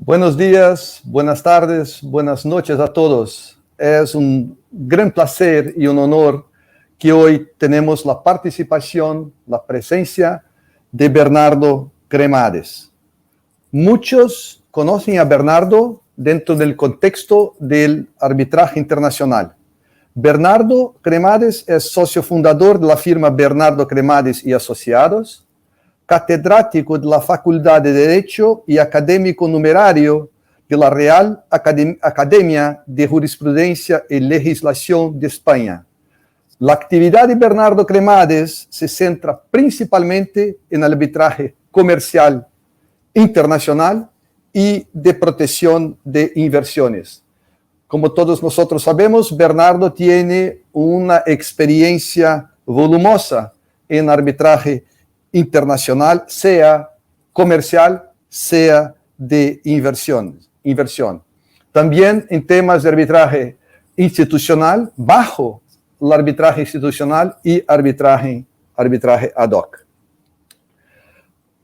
Buenos días, buenas tardes, buenas noches a todos. Es un gran placer y un honor que hoy tenemos la participación, la presencia de Bernardo Cremades. Muchos conocen a Bernardo dentro del contexto del arbitraje internacional. Bernardo Cremades es socio fundador de la firma Bernardo Cremades y Asociados, catedrático de la Facultad de Derecho y académico numerario de la Real Academia de Jurisprudencia y Legislación de España. La actividad de Bernardo Cremades se centra principalmente en el arbitraje comercial internacional y de protección de inversiones. Como todos nosotros sabemos, Bernardo tiene una experiencia volumosa en arbitraje internacional, sea comercial, sea de inversión. También en temas de arbitraje institucional, bajo el arbitraje institucional y arbitraje ad hoc.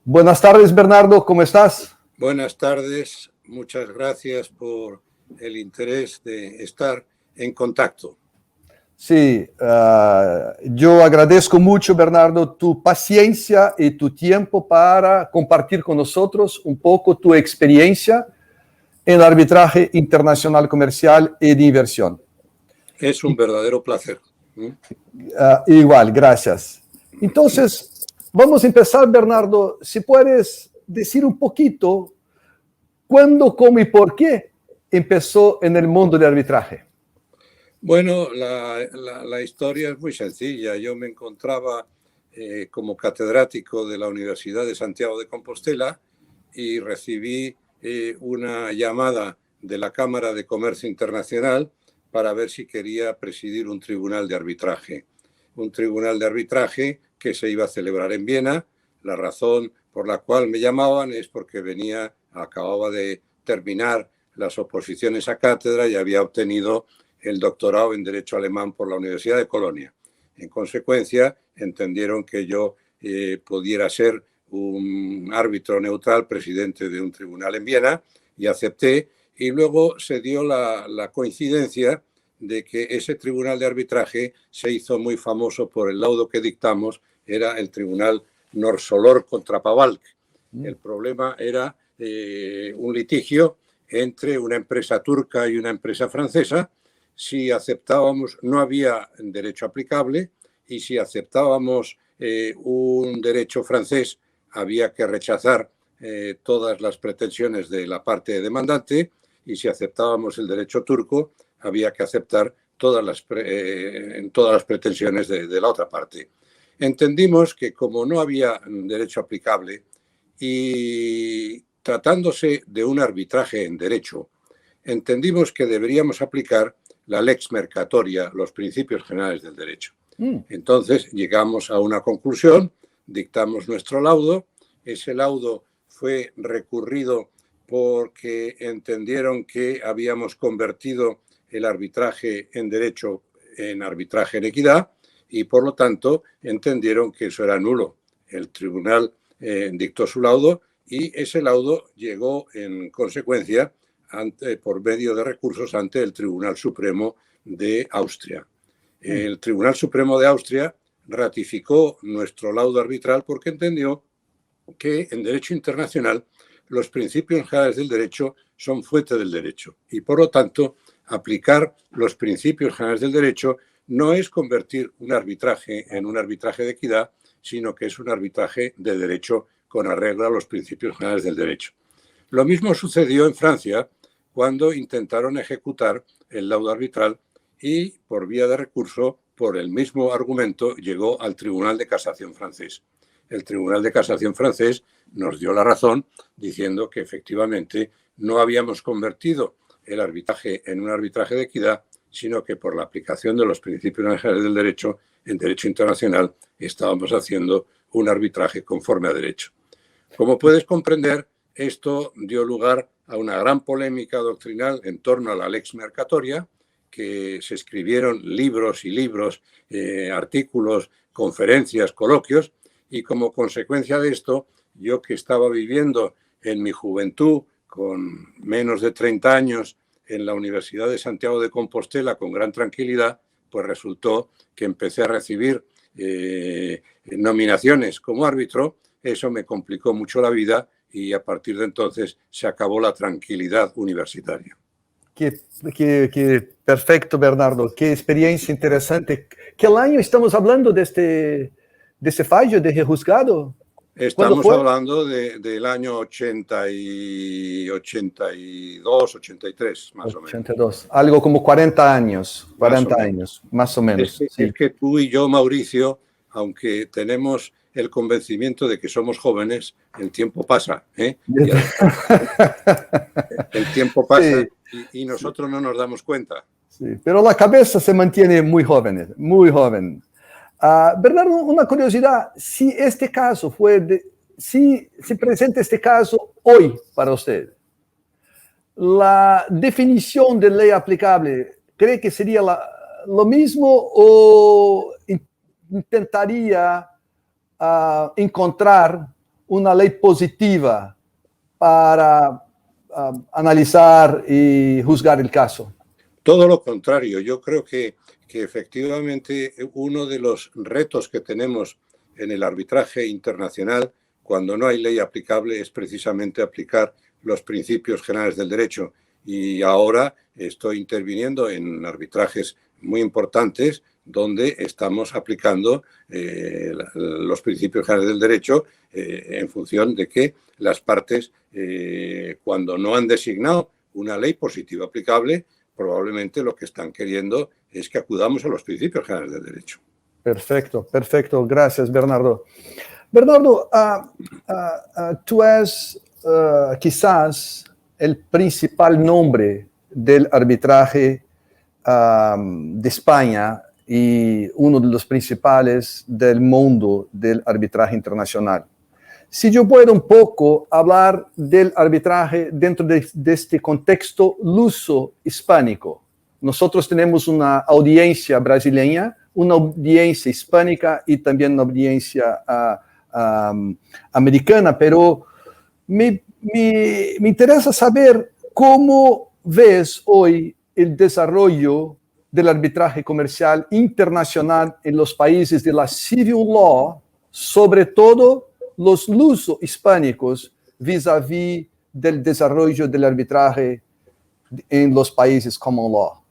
Buenas tardes, Bernardo, ¿cómo estás? Buenas tardes, muchas gracias por el interés de estar en contacto. Sí, yo agradezco mucho, Bernardo, tu paciencia y tu tiempo para compartir con nosotros un poco tu experiencia en arbitraje internacional comercial y de inversión. Es un verdadero placer. Igual, gracias. Entonces, vamos a empezar, Bernardo. Si puedes decir un poquito cuándo, cómo y por qué empezó en el mundo del arbitraje. Bueno, la historia es muy sencilla. Yo me encontraba como catedrático de la Universidad de Santiago de Compostela y recibí una llamada de la Cámara de Comercio Internacional para ver si quería presidir un tribunal de arbitraje. Un tribunal de arbitraje que se iba a celebrar en Viena. La razón por la cual me llamaban es porque acababa de terminar las oposiciones a cátedra y había obtenido el doctorado en Derecho Alemán por la Universidad de Colonia. En consecuencia, entendieron que yo pudiera ser un árbitro neutral, presidente de un tribunal en Viena, y acepté. Y luego se dio la coincidencia de que ese tribunal de arbitraje se hizo muy famoso por el laudo que dictamos, era el tribunal Norsolor contra Pavalk. El problema era un litigio entre una empresa turca y una empresa francesa. Si aceptábamos, no había derecho aplicable, y si aceptábamos un derecho francés, había que rechazar todas las pretensiones de la parte demandante, y si aceptábamos el derecho turco, había que aceptar todas las pretensiones de la otra parte. Entendimos que como no había derecho aplicable y tratándose de un arbitraje en derecho, entendimos que deberíamos aplicar la lex mercatoria, los principios generales del derecho. Entonces llegamos a una conclusión, dictamos nuestro laudo. Ese laudo fue recurrido porque entendieron que habíamos convertido el arbitraje en derecho en arbitraje en equidad y por lo tanto entendieron que eso era nulo. El tribunal dictó su laudo y ese laudo llegó en consecuencia por medio de recursos ante el Tribunal Supremo de Austria. El Tribunal Supremo de Austria ratificó nuestro laudo arbitral porque entendió que en derecho internacional los principios generales del derecho son fuente del derecho y por lo tanto aplicar los principios generales del derecho no es convertir un arbitraje en un arbitraje de equidad, sino que es un arbitraje de derecho con arreglo a los principios generales del derecho. Lo mismo sucedió en Francia cuando intentaron ejecutar el laudo arbitral y por vía de recurso, por el mismo argumento, llegó al Tribunal de Casación francés. El Tribunal de Casación francés nos dio la razón diciendo que efectivamente no habíamos convertido el arbitraje en un arbitraje de equidad, sino que por la aplicación de los principios generales del derecho, en derecho internacional, estábamos haciendo un arbitraje conforme a derecho. Como puedes comprender, esto dio lugar a una gran polémica doctrinal en torno a la lex mercatoria, que se escribieron libros y libros, artículos, conferencias, coloquios, y como consecuencia de esto, yo que estaba viviendo en mi juventud con menos de 30 años en la Universidad de Santiago de Compostela con gran tranquilidad, pues resultó que empecé a recibir nominaciones como árbitro. Eso me complicó mucho la vida y a partir de entonces se acabó la tranquilidad universitaria. Qué perfecto, Bernardo. Qué experiencia interesante. ¿Qué año estamos hablando de este fallo, de este juzgado? ¿Cuándo Estamos fue? hablando del año 82, 83, más o menos. 82. Algo como 40 años. Más o 40 menos. años, más o menos. Es Sí. que tú y yo, Mauricio, aunque tenemos el convencimiento de que somos jóvenes, el tiempo pasa, ¿eh? Y el tiempo pasa Sí, y nosotros no nos damos cuenta. sí. Pero la cabeza se mantiene muy joven, muy joven. Bernardo, una curiosidad, si este caso si se presenta este caso hoy para usted, la definición de ley aplicable, ¿cree que sería lo mismo o intentaría encontrar una ley positiva para analizar y juzgar el caso? Todo lo contrario, yo creo que efectivamente uno de los retos que tenemos en el arbitraje internacional, cuando no hay ley aplicable, es precisamente aplicar los principios generales del derecho. Y ahora estoy interviniendo en arbitrajes muy importantes donde estamos aplicando los principios generales del derecho en función de que las partes, cuando no han designado una ley positiva aplicable, probablemente lo que están queriendo es que acudamos a los principios generales del derecho. Perfecto, perfecto. Gracias, Bernardo. Bernardo, tú eres quizás el principal nombre del arbitraje de España y uno de los principales del mundo del arbitraje internacional. Si yo puedo un poco hablar del arbitraje dentro de este contexto luso-hispánico. Nosotros tenemos una audiencia brasileña, una audiencia hispánica y también una audiencia americana, pero me interesa saber cómo ves hoy el desarrollo del arbitraje comercial internacional en los países de la civil law, sobre todo los luso-hispánicos, vis-à-vis del desarrollo del arbitraje en los países common law.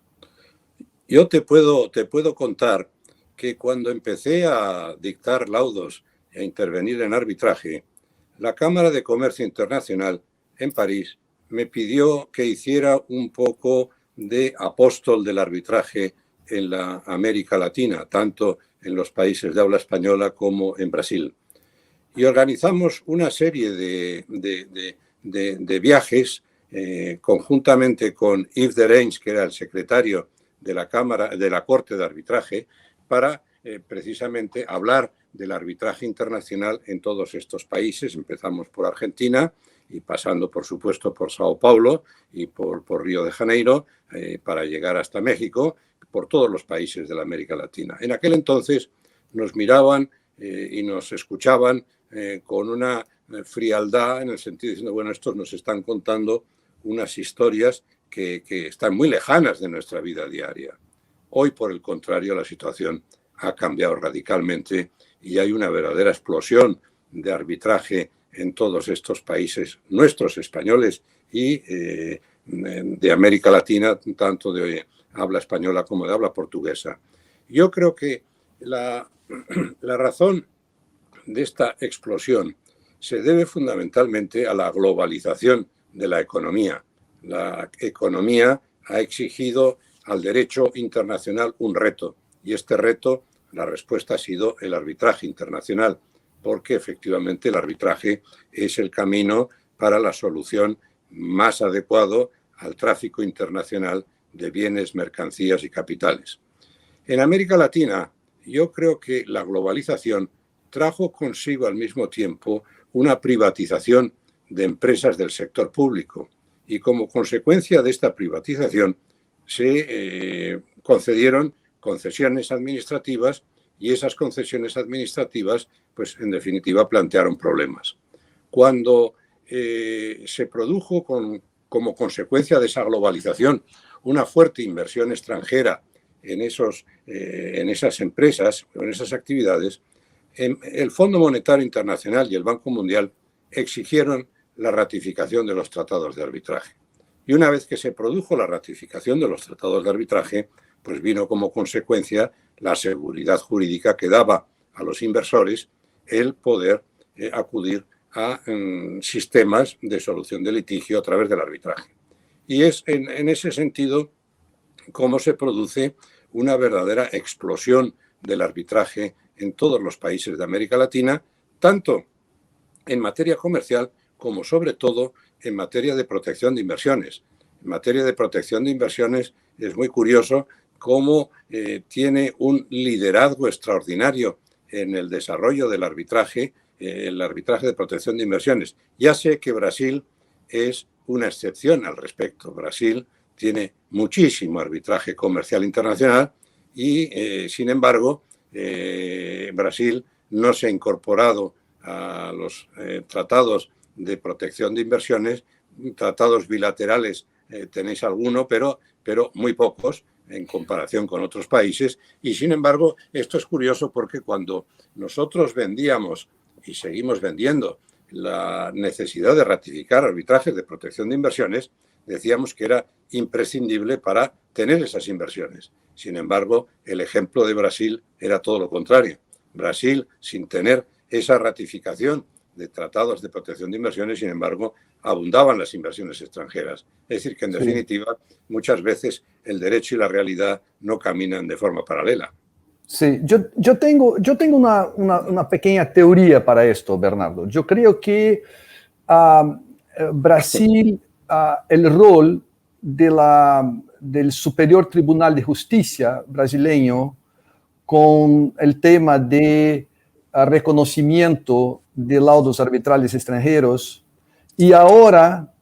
Yo te puedo contar que cuando empecé a dictar laudos e intervenir en arbitraje, la Cámara de Comercio Internacional en París me pidió que hiciera un poco de apóstol del arbitraje en la América Latina, tanto en los países de habla española como en Brasil. Y organizamos una serie de viajes conjuntamente con Yves Derenys, que era el secretario de la Cámara, de la Corte de Arbitraje, para precisamente hablar del arbitraje internacional en todos estos países. Empezamos por Argentina y pasando, por supuesto, por Sao Paulo y por Río de Janeiro, para llegar hasta México, por todos los países de la América Latina. En aquel entonces nos miraban y nos escuchaban con una frialdad, en el sentido de diciendo, bueno, estos nos están contando unas historias que están muy lejanas de nuestra vida diaria. Hoy, por el contrario, la situación ha cambiado radicalmente y hay una verdadera explosión de arbitraje en todos estos países, nuestros españoles y de América Latina, tanto de habla española como de habla portuguesa. Yo creo que la razón de esta explosión se debe fundamentalmente a la globalización de la economía. La economía ha exigido al derecho internacional un reto y este reto, la respuesta ha sido el arbitraje internacional, porque efectivamente el arbitraje es el camino para la solución más adecuado al tráfico internacional de bienes, mercancías y capitales. En América Latina, yo creo que la globalización trajo consigo al mismo tiempo una privatización de empresas del sector público y como consecuencia de esta privatización se concedieron concesiones administrativas y esas concesiones administrativas, pues en definitiva, plantearon problemas. Cuando se produjo como consecuencia de esa globalización una fuerte inversión extranjera en esas empresas o en esas actividades, el Fondo Monetario Internacional y el Banco Mundial exigieron la ratificación de los tratados de arbitraje. Y una vez que se produjo la ratificación de los tratados de arbitraje, pues vino como consecuencia la seguridad jurídica que daba a los inversores el poder acudir a sistemas de solución de litigio a través del arbitraje. Y es en ese sentido cómo se produce una verdadera explosión del arbitraje en todos los países de América Latina, tanto en materia comercial como sobre todo en materia de protección de inversiones. En materia de protección de inversiones es muy curioso cómo tiene un liderazgo extraordinario en el desarrollo del arbitraje, el arbitraje de protección de inversiones. Ya sé que Brasil es una excepción al respecto. Brasil tiene muchísimo arbitraje comercial internacional y, sin embargo, Brasil no se ha incorporado a los tratados de protección de inversiones. Tratados bilaterales tenéis alguno, pero muy pocos en comparación con otros países. Y, sin embargo, esto es curioso porque cuando nosotros vendíamos y seguimos vendiendo la necesidad de ratificar arbitrajes de protección de inversiones, decíamos que era imprescindible para tener esas inversiones. Sin embargo, el ejemplo de Brasil era todo lo contrario. Brasil, sin tener esa ratificación de tratados de protección de inversiones, sin embargo, abundaban las inversiones extranjeras. Es decir, que en definitiva, muchas veces el derecho y la realidad no caminan de forma paralela. Sí, yo tengo una pequeña teoría para esto, Bernardo. Yo creo que Brasil, el rol del Superior Tribunal de Justicia brasileño con el tema de reconocimiento de laudos arbitrales extranjeros y ahora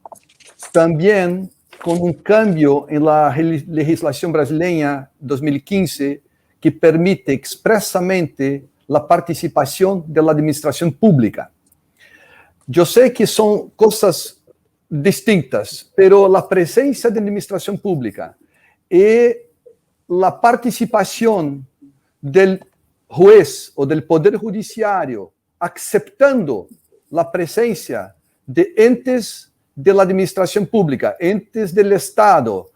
también con un cambio en la legislación brasileña 2015 que permite expresamente la participación de la administración pública. Yo sé que son cosas distintas, pero la presencia de la administración pública y la participación del juez o del poder judiciario aceptando la presencia de entes de la administración pública, entes del Estado,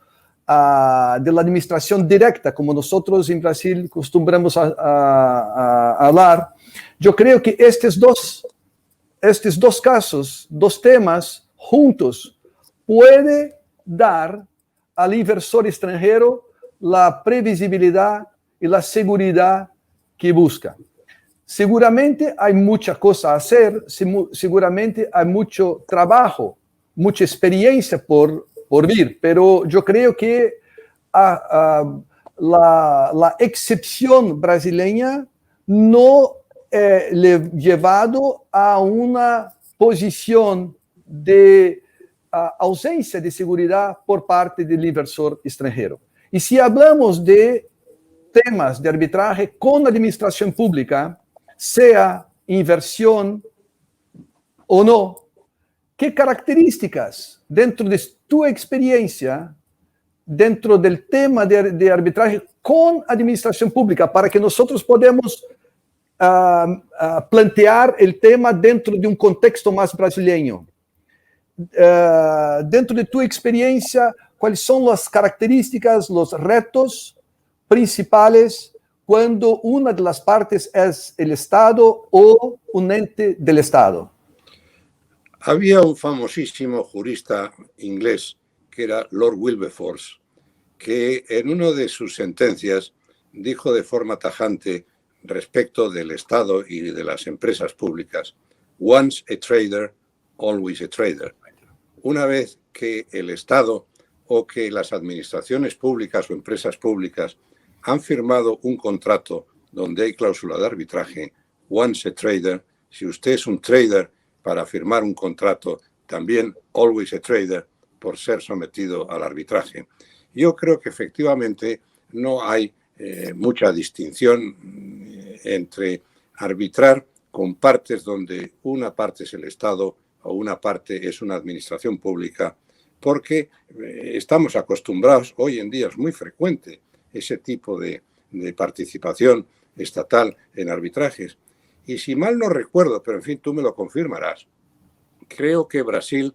de la administración directa, como nosotros en Brasil acostumbramos a hablar. Yo creo que estos dos casos, dos temas juntos, puede dar al inversor extranjero la previsibilidad y la seguridad que busca. Seguramente hay mucha cosa a hacer, seguramente hay mucho trabajo, mucha experiencia por vir, pero yo creo que la excepción brasileña no le ha llevado a una posición de ausencia de seguridad por parte del inversor extranjero. Y si hablamos de temas de arbitraje con la administración pública, sea inversión o no, ¿qué características dentro de tu experiencia, dentro del tema de arbitraje con administración pública, para que nosotros podamos plantear el tema dentro de un contexto más brasileño? Dentro de tu experiencia, ¿cuáles son las características, los retos principales cuando una de las partes es el Estado o un ente del Estado? Había un famosísimo jurista inglés que era Lord Wilberforce, que en una de sus sentencias dijo de forma tajante respecto del Estado y de las empresas públicas: once a trader, always a trader. Una vez que el Estado o que las administraciones públicas o empresas públicas han firmado un contrato donde hay cláusula de arbitraje, once a trader, si usted es un trader para firmar un contrato, también always a trader por ser sometido al arbitraje. Yo creo que efectivamente no hay mucha distinción entre arbitrar con partes donde una parte es el Estado o una parte es una administración pública, porque estamos acostumbrados, hoy en día es muy frecuente ese tipo de participación estatal en arbitrajes. Y si mal no recuerdo, pero en fin, tú me lo confirmarás, creo que Brasil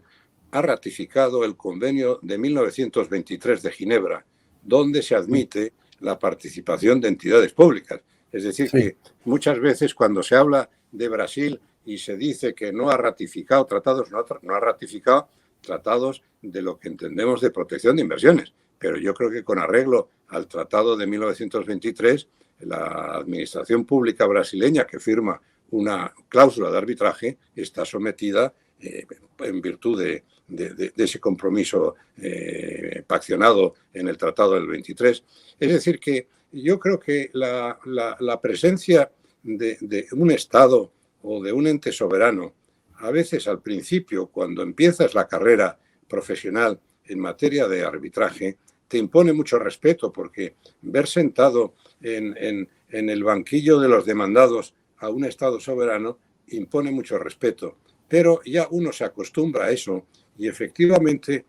ha ratificado el convenio de 1923 de Ginebra, donde se admite la participación de entidades públicas. Es decir, que muchas veces cuando se habla de Brasil y se dice que no ha ratificado tratados, no ha ratificado tratados de lo que entendemos de protección de inversiones. Pero yo creo que con arreglo al tratado de 1923, la administración pública brasileña que firma una cláusula de arbitraje está sometida en virtud de ese compromiso paccionado en el Tratado del 23. Es decir, que yo creo que la presencia de un Estado o de un ente soberano, a veces al principio, cuando empiezas la carrera profesional en materia de arbitraje, te impone mucho respeto, porque ver sentado en el banquillo de los demandados a un Estado soberano impone mucho respeto. Pero ya uno se acostumbra a eso y efectivamente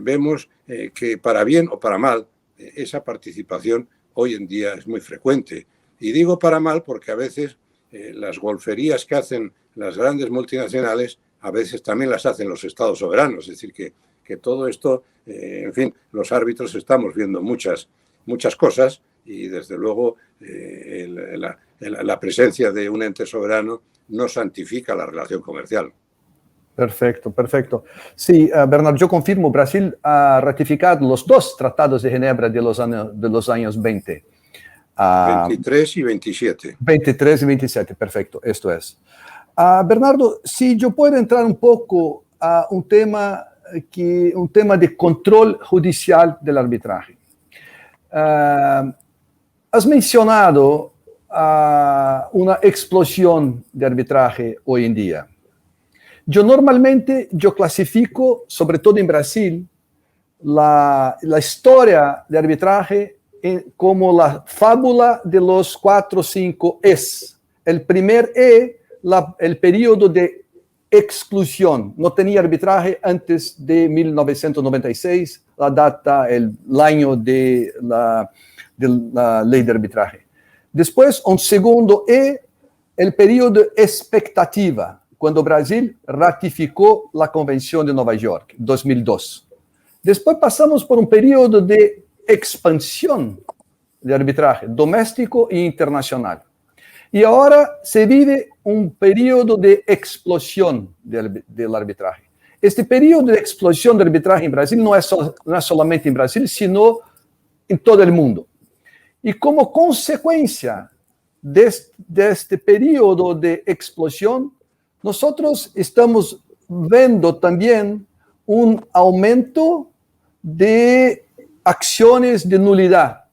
vemos que para bien o para mal esa participación hoy en día es muy frecuente. Y digo para mal porque a veces las golferías que hacen las grandes multinacionales a veces también las hacen los estados soberanos. Es decir, que todo esto, en fin, los árbitros estamos viendo muchas cosas y desde luego la presencia de un ente soberano no santifica la relación comercial. Perfecto, perfecto. Sí, Bernardo, yo confirmo, Brasil ha ratificado los dos tratados de Ginebra de los años 20. 23 y 27. 23 y 27, perfecto, esto es. Bernardo, si yo puedo entrar un poco a un tema de control judicial del arbitraje. Has mencionado una explosión de arbitraje hoy en día. Normalmente clasifico, sobre todo en Brasil, la historia de arbitraje como la fábula de los 4 o 5 Es. El primer el periodo de exclusión. No tenía arbitraje antes de 1996, la data, el año de la ley de arbitraje. Después, un segundo el periodo de expectativa, cuando Brasil ratificó la Convención de Nueva York, 2002. Después pasamos por un periodo de expansión de arbitraje doméstico e internacional. Y ahora se vive un periodo de explosión del arbitraje. Este periodo de explosión del arbitraje en Brasil no es solamente en Brasil, sino en todo el mundo. Y como consecuencia de este periodo de explosión, nosotros estamos viendo también un aumento de acciones de nulidad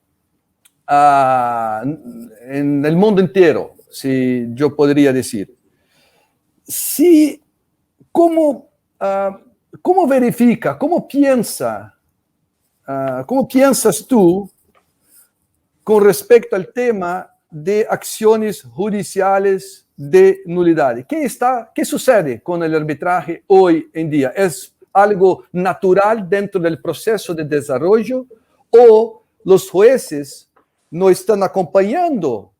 en el mundo entero, si yo podría decir. Sí, ¿cómo verifica, cómo piensas tú con respecto al tema de acciones judiciales de nulidad? ¿Qué sucede con el arbitraje hoy en día? ¿Es algo natural dentro del proceso de desarrollo o los jueces no están acompañando,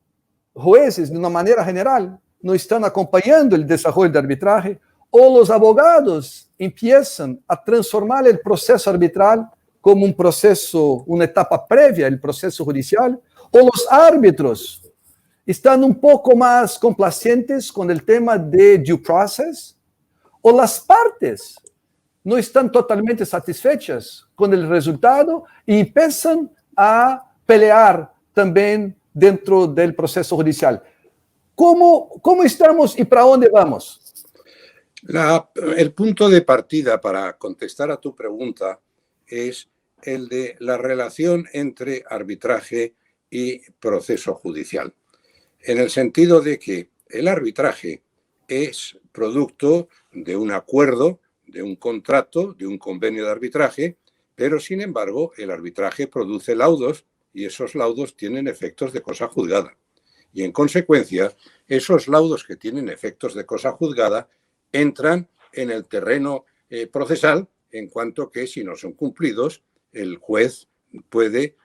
de una manera general, no están acompañando el desarrollo del arbitraje, o los abogados empiezan a transformar el proceso arbitral como un proceso, una etapa previa al proceso judicial, o los árbitros están un poco más complacientes con el tema de due process, o las partes no están totalmente satisfechas con el resultado y empiezan a pelear también dentro del proceso judicial. ¿Cómo estamos y para dónde vamos? El punto de partida para contestar a tu pregunta es el de la relación entre arbitraje y proceso judicial, en el sentido de que el arbitraje es producto de un acuerdo, de un contrato, de un convenio de arbitraje, pero sin embargo el arbitraje produce laudos y esos laudos tienen efectos de cosa juzgada. Y en consecuencia, esos laudos que tienen efectos de cosa juzgada entran en el terreno procesal, en cuanto que si no son cumplidos, el juez puede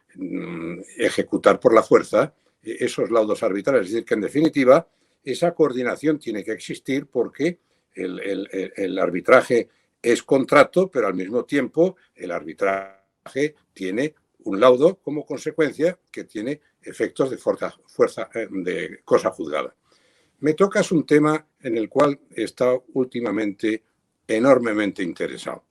ejecutar por la fuerza esos laudos arbitrales. Es decir, que en definitiva esa coordinación tiene que existir porque el arbitraje es contrato, pero al mismo tiempo el arbitraje tiene un laudo como consecuencia que tiene efectos de fuerza de cosa juzgada. Me tocas un tema en el cual he estado últimamente enormemente interesado.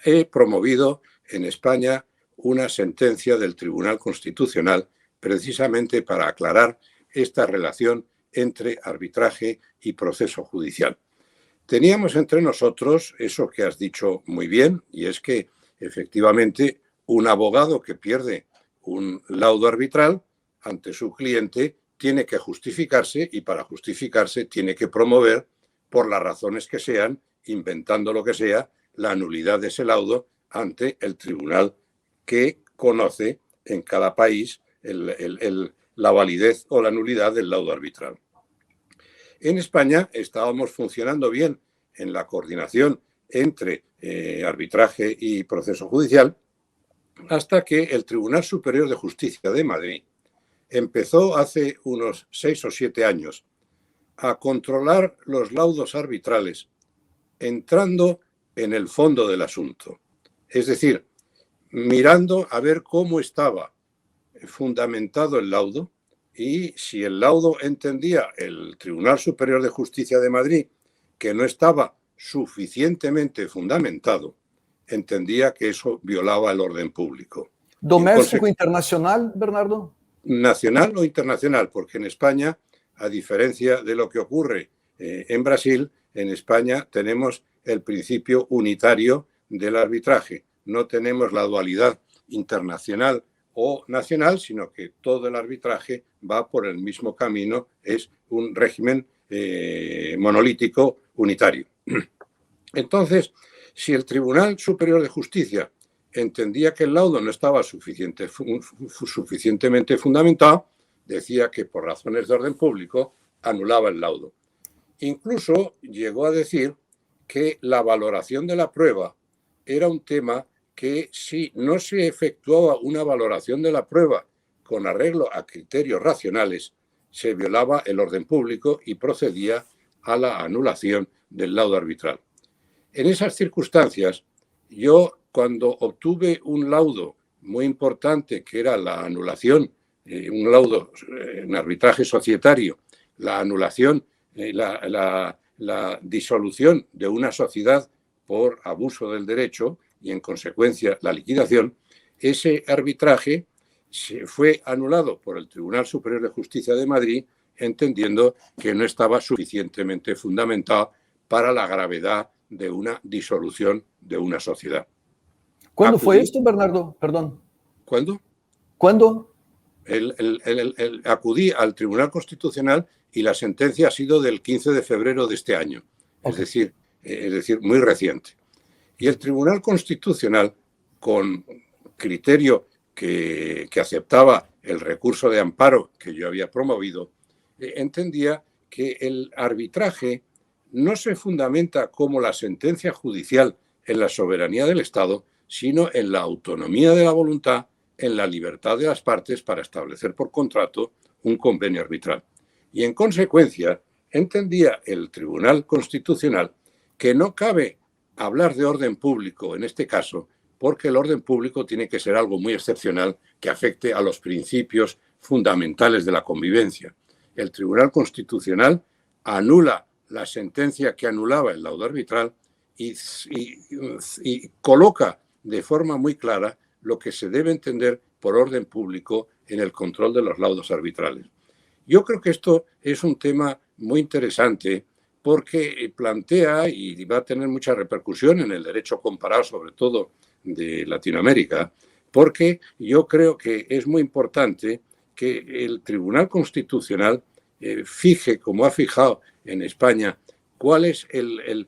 He promovido en España una sentencia del Tribunal Constitucional precisamente para aclarar esta relación entre arbitraje y proceso judicial. Teníamos entre nosotros eso que has dicho muy bien, y es que efectivamente un abogado que pierde un laudo arbitral ante su cliente tiene que justificarse, y para justificarse tiene que promover, por las razones que sean, inventando lo que sea, la nulidad de ese laudo ante el tribunal que conoce en cada país la validez o la nulidad del laudo arbitral. En España estábamos funcionando bien en la coordinación entre arbitraje y proceso judicial, hasta que el Tribunal Superior de Justicia de Madrid empezó hace unos 6 o 7 años a controlar los laudos arbitrales, entrando en el fondo del asunto. Es decir, mirando a ver cómo estaba fundamentado el laudo, y si el laudo entendía el Tribunal Superior de Justicia de Madrid que no estaba suficientemente fundamentado, entendía que eso violaba el orden público. ¿Doméstico internacional, Bernardo? Nacional o internacional, porque en España, a diferencia de lo que ocurre en Brasil, en España tenemos el principio unitario del arbitraje. No tenemos la dualidad internacional o nacional, sino que todo el arbitraje va por el mismo camino, es un régimen monolítico unitario. Entonces, si el Tribunal Superior de Justicia entendía que el laudo no estaba suficientemente fundamentado, decía que por razones de orden público anulaba el laudo. Incluso llegó a decir que la valoración de la prueba era un tema que, si no se efectuaba una valoración de la prueba con arreglo a criterios racionales, se violaba el orden público y procedía a la anulación del laudo arbitral. En esas circunstancias, yo, cuando obtuve un laudo muy importante, que era la anulación, un laudo en arbitraje societario, la anulación, la disolución de una sociedad por abuso del derecho y, en consecuencia, la liquidación, ese arbitraje fue anulado por el Tribunal Superior de Justicia de Madrid, entendiendo que no estaba suficientemente fundamentado para la gravedad de una disolución de una sociedad. ¿Cuándo fue esto, Bernardo? Perdón. ¿Cuándo? ¿Cuándo? Acudí al Tribunal Constitucional y la sentencia ha sido del 15 de febrero de este año, okay. Es decir, muy reciente. Y el Tribunal Constitucional, con criterio que aceptaba el recurso de amparo que yo había promovido, entendía que el arbitraje no se fundamenta como la sentencia judicial en la soberanía del Estado, sino en la autonomía de la voluntad, en la libertad de las partes para establecer por contrato un convenio arbitral. Y, en consecuencia, entendía el Tribunal Constitucional que no cabe hablar de orden público en este caso, porque el orden público tiene que ser algo muy excepcional que afecte a los principios fundamentales de la convivencia. El Tribunal Constitucional anula la sentencia que anulaba el laudo arbitral y coloca de forma muy clara lo que se debe entender por orden público en el control de los laudos arbitrales. Yo creo que esto es un tema muy interesante porque plantea y va a tener mucha repercusión en el derecho comparado, sobre todo de Latinoamérica, porque yo creo que es muy importante que el Tribunal Constitucional fije, como ha fijado en España, cuál es el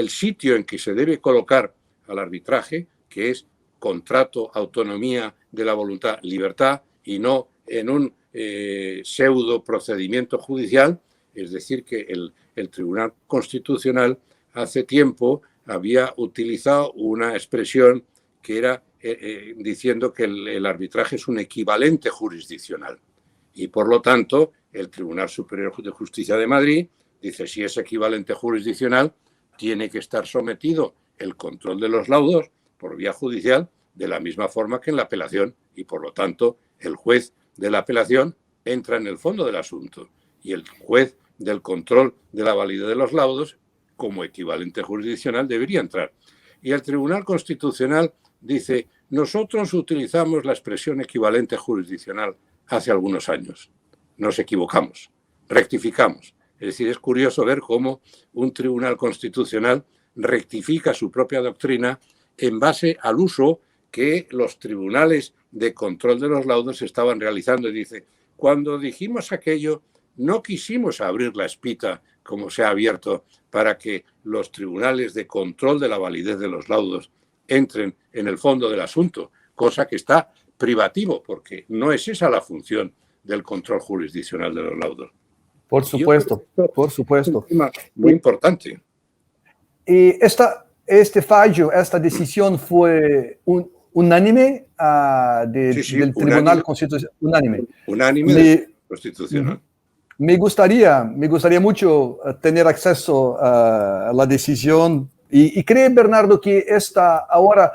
sitio en que se debe colocar al arbitraje, que es contrato, autonomía de la voluntad, libertad, y no en un pseudo procedimiento judicial Es decir, que el Tribunal Constitucional hace tiempo había utilizado una expresión que era diciendo que el arbitraje es un equivalente jurisdiccional. Y por lo tanto, el Tribunal Superior de Justicia de Madrid dice, si es equivalente jurisdiccional, tiene que estar sometido el control de los laudos por vía judicial de la misma forma que en la apelación. Y por lo tanto, el juez de la apelación entra en el fondo del asunto. Y el juez del control de la validez de los laudos, como equivalente jurisdiccional, debería entrar. Y el Tribunal Constitucional dice, nosotros utilizamos la expresión equivalente jurisdiccional hace algunos años. Nos equivocamos, rectificamos. Es decir, es curioso ver cómo un Tribunal Constitucional rectifica su propia doctrina en base al uso que los tribunales de control de los laudos estaban realizando. Y dice, cuando dijimos aquello, no quisimos abrir la espita como se ha abierto para que los tribunales de control de la validez de los laudos entren en el fondo del asunto, cosa que está privativo, porque no es esa la función del control jurisdiccional de los laudos. Por supuesto, por supuesto. Es un tema muy importante. Y este fallo, esta decisión fue unánime del Tribunal Constitucional. Unánime del Constitucional. Me gustaría mucho tener acceso a la decisión y cree, Bernardo, que esta ahora,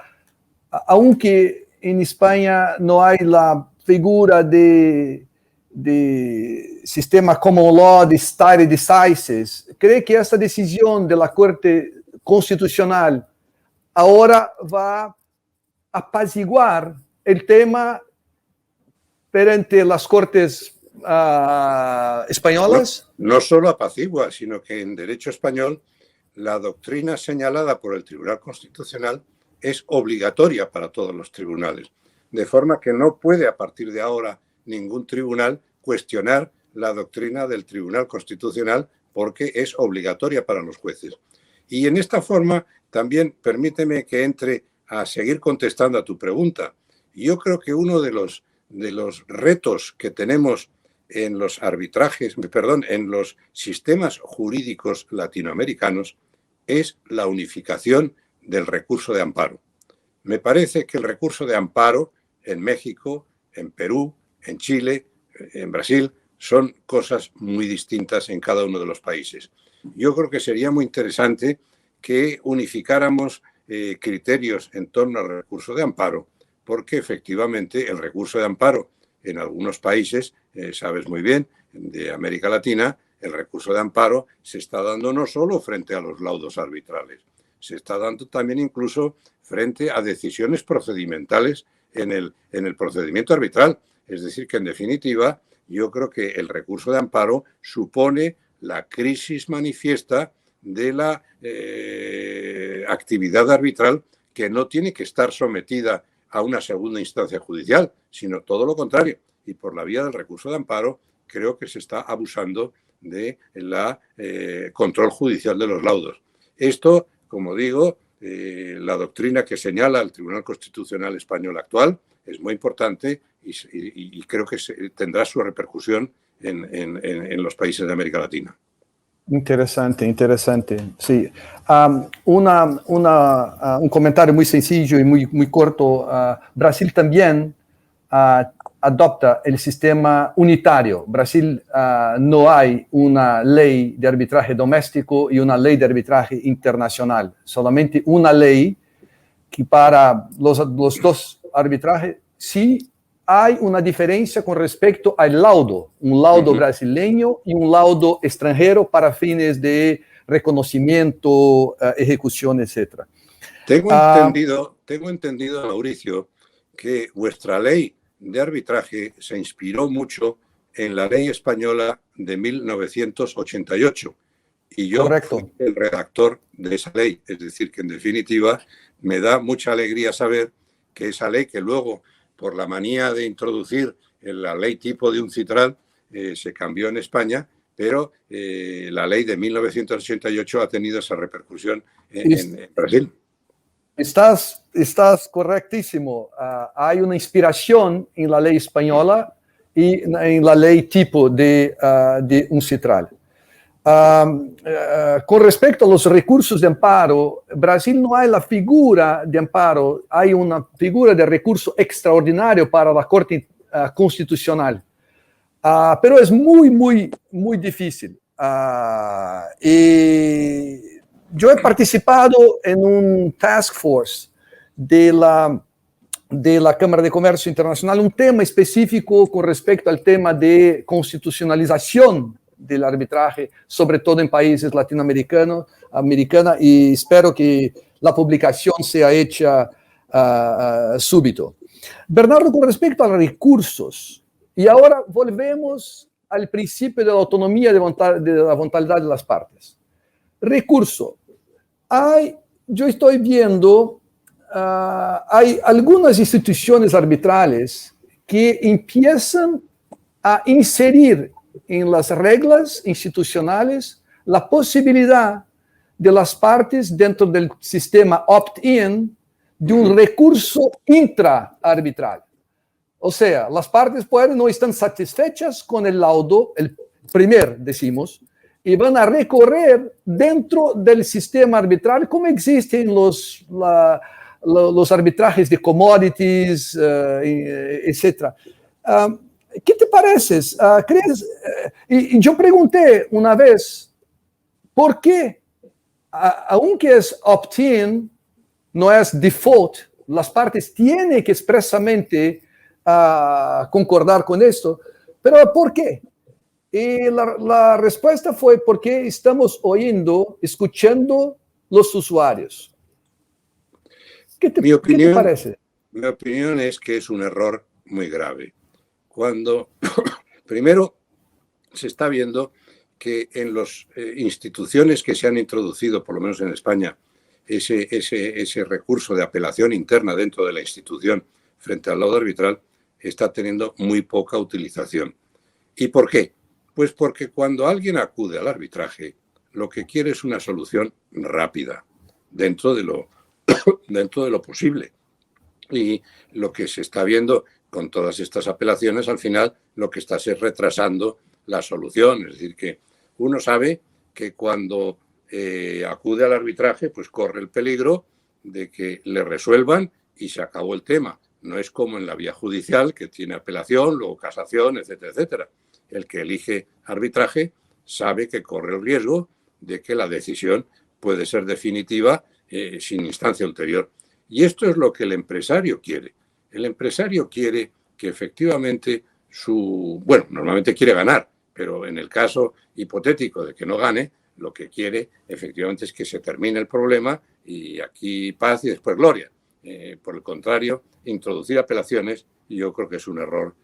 aunque en España no hay la figura de sistema common law, de stare decisis, cree que esta decisión de la Corte Constitucional ahora va a apaciguar el tema perante las Cortes españolas? No solo apacigua, sino que en derecho español la doctrina señalada por el Tribunal Constitucional es obligatoria para todos los tribunales, de forma que no puede a partir de ahora ningún tribunal cuestionar la doctrina del Tribunal Constitucional porque es obligatoria para los jueces. Y en esta forma también permíteme que entre a seguir contestando a tu pregunta. Yo creo que uno de los retos que tenemos en los arbitrajes, en los sistemas jurídicos latinoamericanos es la unificación del recurso de amparo. Me parece que el recurso de amparo en México, en Perú, en Chile, en Brasil, son cosas muy distintas en cada uno de los países. Yo creo que sería muy interesante que unificáramos criterios en torno al recurso de amparo, porque efectivamente el recurso de amparo en algunos países, sabes muy bien, de América Latina, el recurso de amparo se está dando no solo frente a los laudos arbitrales, se está dando también incluso frente a decisiones procedimentales en el procedimiento arbitral. Es decir, que en definitiva yo creo que el recurso de amparo supone la crisis manifiesta de la actividad arbitral que no tiene que estar sometida a una segunda instancia judicial, sino todo lo contrario. Y por la vía del recurso de amparo creo que se está abusando de la control judicial de los laudos. Esto, como digo, la doctrina que señala el Tribunal Constitucional Español actual es muy importante y creo que tendrá su repercusión en los países de América Latina. Interesante, interesante. Sí. Un comentario muy sencillo y muy corto. Brasil también adopta el sistema unitario. Brasil no hay una ley de arbitraje doméstico y una ley de arbitraje internacional. Solamente una ley que para los dos arbitrajes sí hay una diferencia con respecto al laudo, un laudo brasileño y un laudo extranjero para fines de reconocimiento, ejecución, etc. Tengo entendido, Mauricio, que vuestra ley de arbitraje se inspiró mucho en la ley española de 1988 y yo fui el redactor de esa ley. Es decir, que en definitiva me da mucha alegría saber que esa ley que luego por la manía de introducir la ley tipo de un citral, se cambió en España, pero la ley de 1988 ha tenido esa repercusión en Brasil. Estás correctísimo. Hay una inspiración en la ley española y en la ley tipo de un citral. Con respecto a los recursos de amparo, Brasil no hay la figura de amparo, hay una figura de recurso extraordinario para la Corte Constitucional. Pero es muy, muy, muy difícil. Y yo he participado en un task force de la Cámara de Comercio Internacional, un tema específico con respecto al tema de constitucionalización del arbitraje, sobre todo en países latinoamericanos, y espero que la publicación sea hecha súbito. Bernardo, con respecto a los recursos, y ahora volvemos al principio de la autonomía de la voluntad de las partes. Recurso. Yo estoy viendo, hay algunas instituciones arbitrales que empiezan a inserir en las reglas institucionales la posibilidad de las partes dentro del sistema opt-in de un recurso intraarbitral. O sea, las partes no están satisfechas con el laudo, el primer, decimos, y van a recorrer dentro del sistema arbitral como existen los arbitrajes de commodities, etc. ¿Qué te parece? ¿Crees? Y yo pregunté una vez, ¿por qué, aunque es opt-in, no es default, las partes tienen que expresamente concordar con esto? Pero ¿por qué? Y la respuesta fue porque estamos escuchando los usuarios. ¿Qué te parece? Mi opinión es que es un error muy grave. Cuando primero se está viendo que en las instituciones que se han introducido, por lo menos en España, ese recurso de apelación interna dentro de la institución frente al laudo arbitral está teniendo muy poca utilización. ¿Y por qué? Pues porque cuando alguien acude al arbitraje, lo que quiere es una solución rápida, dentro de lo posible. Y lo que se está viendo con todas estas apelaciones, al final lo que está es retrasando la solución. Es decir, que uno sabe que cuando acude al arbitraje, pues corre el peligro de que le resuelvan y se acabó el tema. No es como en la vía judicial, que tiene apelación, luego casación, etcétera, etcétera. El que elige arbitraje sabe que corre el riesgo de que la decisión puede ser definitiva sin instancia ulterior. Y esto es lo que el empresario quiere. El empresario quiere que efectivamente normalmente quiere ganar, pero en el caso hipotético de que no gane, lo que quiere efectivamente es que se termine el problema y aquí paz y después gloria. Por el contrario, introducir apelaciones, yo creo que es un error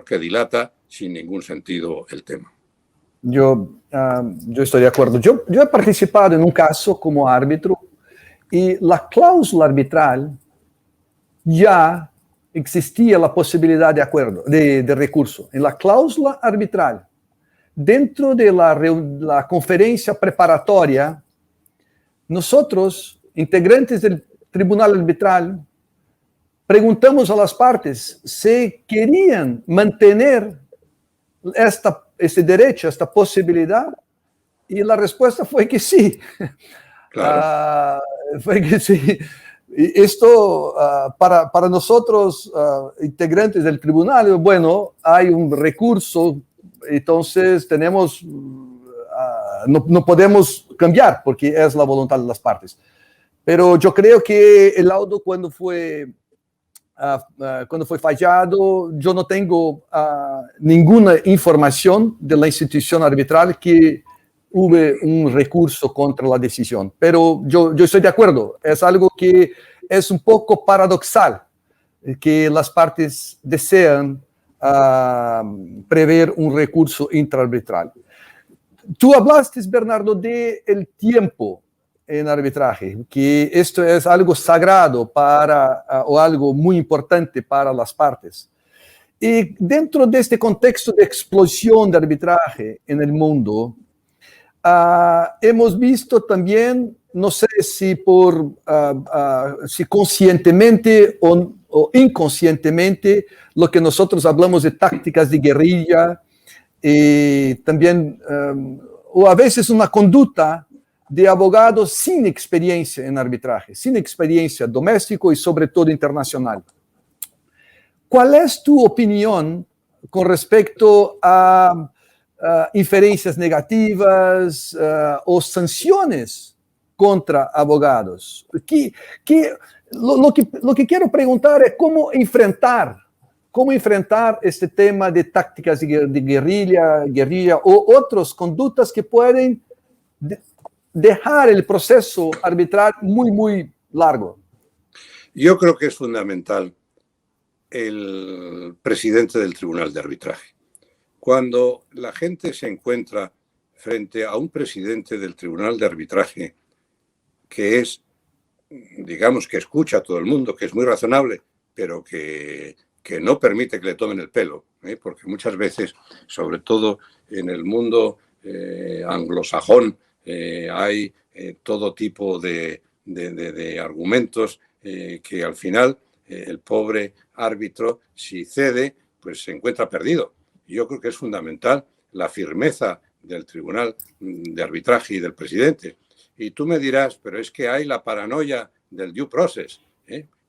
que dilata sin ningún sentido el tema. Yo estoy de acuerdo. Yo he participado en un caso como árbitro y la cláusula arbitral ya existía la posibilidad de acuerdo, de recurso. En la cláusula arbitral, dentro de la conferencia preparatoria, nosotros, integrantes del tribunal arbitral, preguntamos a las partes si querían mantener ese derecho, esta posibilidad, y la respuesta fue que sí. Claro. Fue que sí. Y esto, para nosotros, integrantes del tribunal, bueno, hay un recurso, entonces tenemos, no podemos cambiar porque es la voluntad de las partes. Pero yo creo que el laudo cuando fue fallado, yo no tengo ninguna información de la institución arbitral que hubo un recurso contra la decisión. Pero yo estoy de acuerdo, es algo que es un poco paradoxal, que las partes desean prever un recurso intraarbitral. Tú hablaste, Bernardo, del tiempo en arbitraje, que esto es algo sagrado o algo muy importante para las partes. Y dentro de este contexto de explosión de arbitraje en el mundo, hemos visto también, no sé si si conscientemente o inconscientemente, lo que nosotros hablamos de tácticas de guerrilla, y también o a veces una conducta de abogados sin experiencia en arbitraje, sin experiencia doméstico y sobre todo internacional. ¿Cuál es tu opinión con respecto a inferencias negativas o sanciones contra abogados? Lo que quiero preguntar es cómo enfrentar este tema de tácticas de guerrilla o otras conductas que pueden dejar el proceso arbitral muy, muy largo. Yo creo que es fundamental el presidente del Tribunal de Arbitraje. Cuando la gente se encuentra frente a un presidente del Tribunal de Arbitraje que es, digamos, que escucha a todo el mundo, que es muy razonable, pero que no permite que le tomen el pelo, porque muchas veces, sobre todo en el mundo anglosajón, hay todo tipo de argumentos que al final el pobre árbitro, si cede, pues se encuentra perdido. Yo creo que es fundamental la firmeza del Tribunal de Arbitraje y del presidente. Y tú me dirás, pero es que hay la paranoia del due process.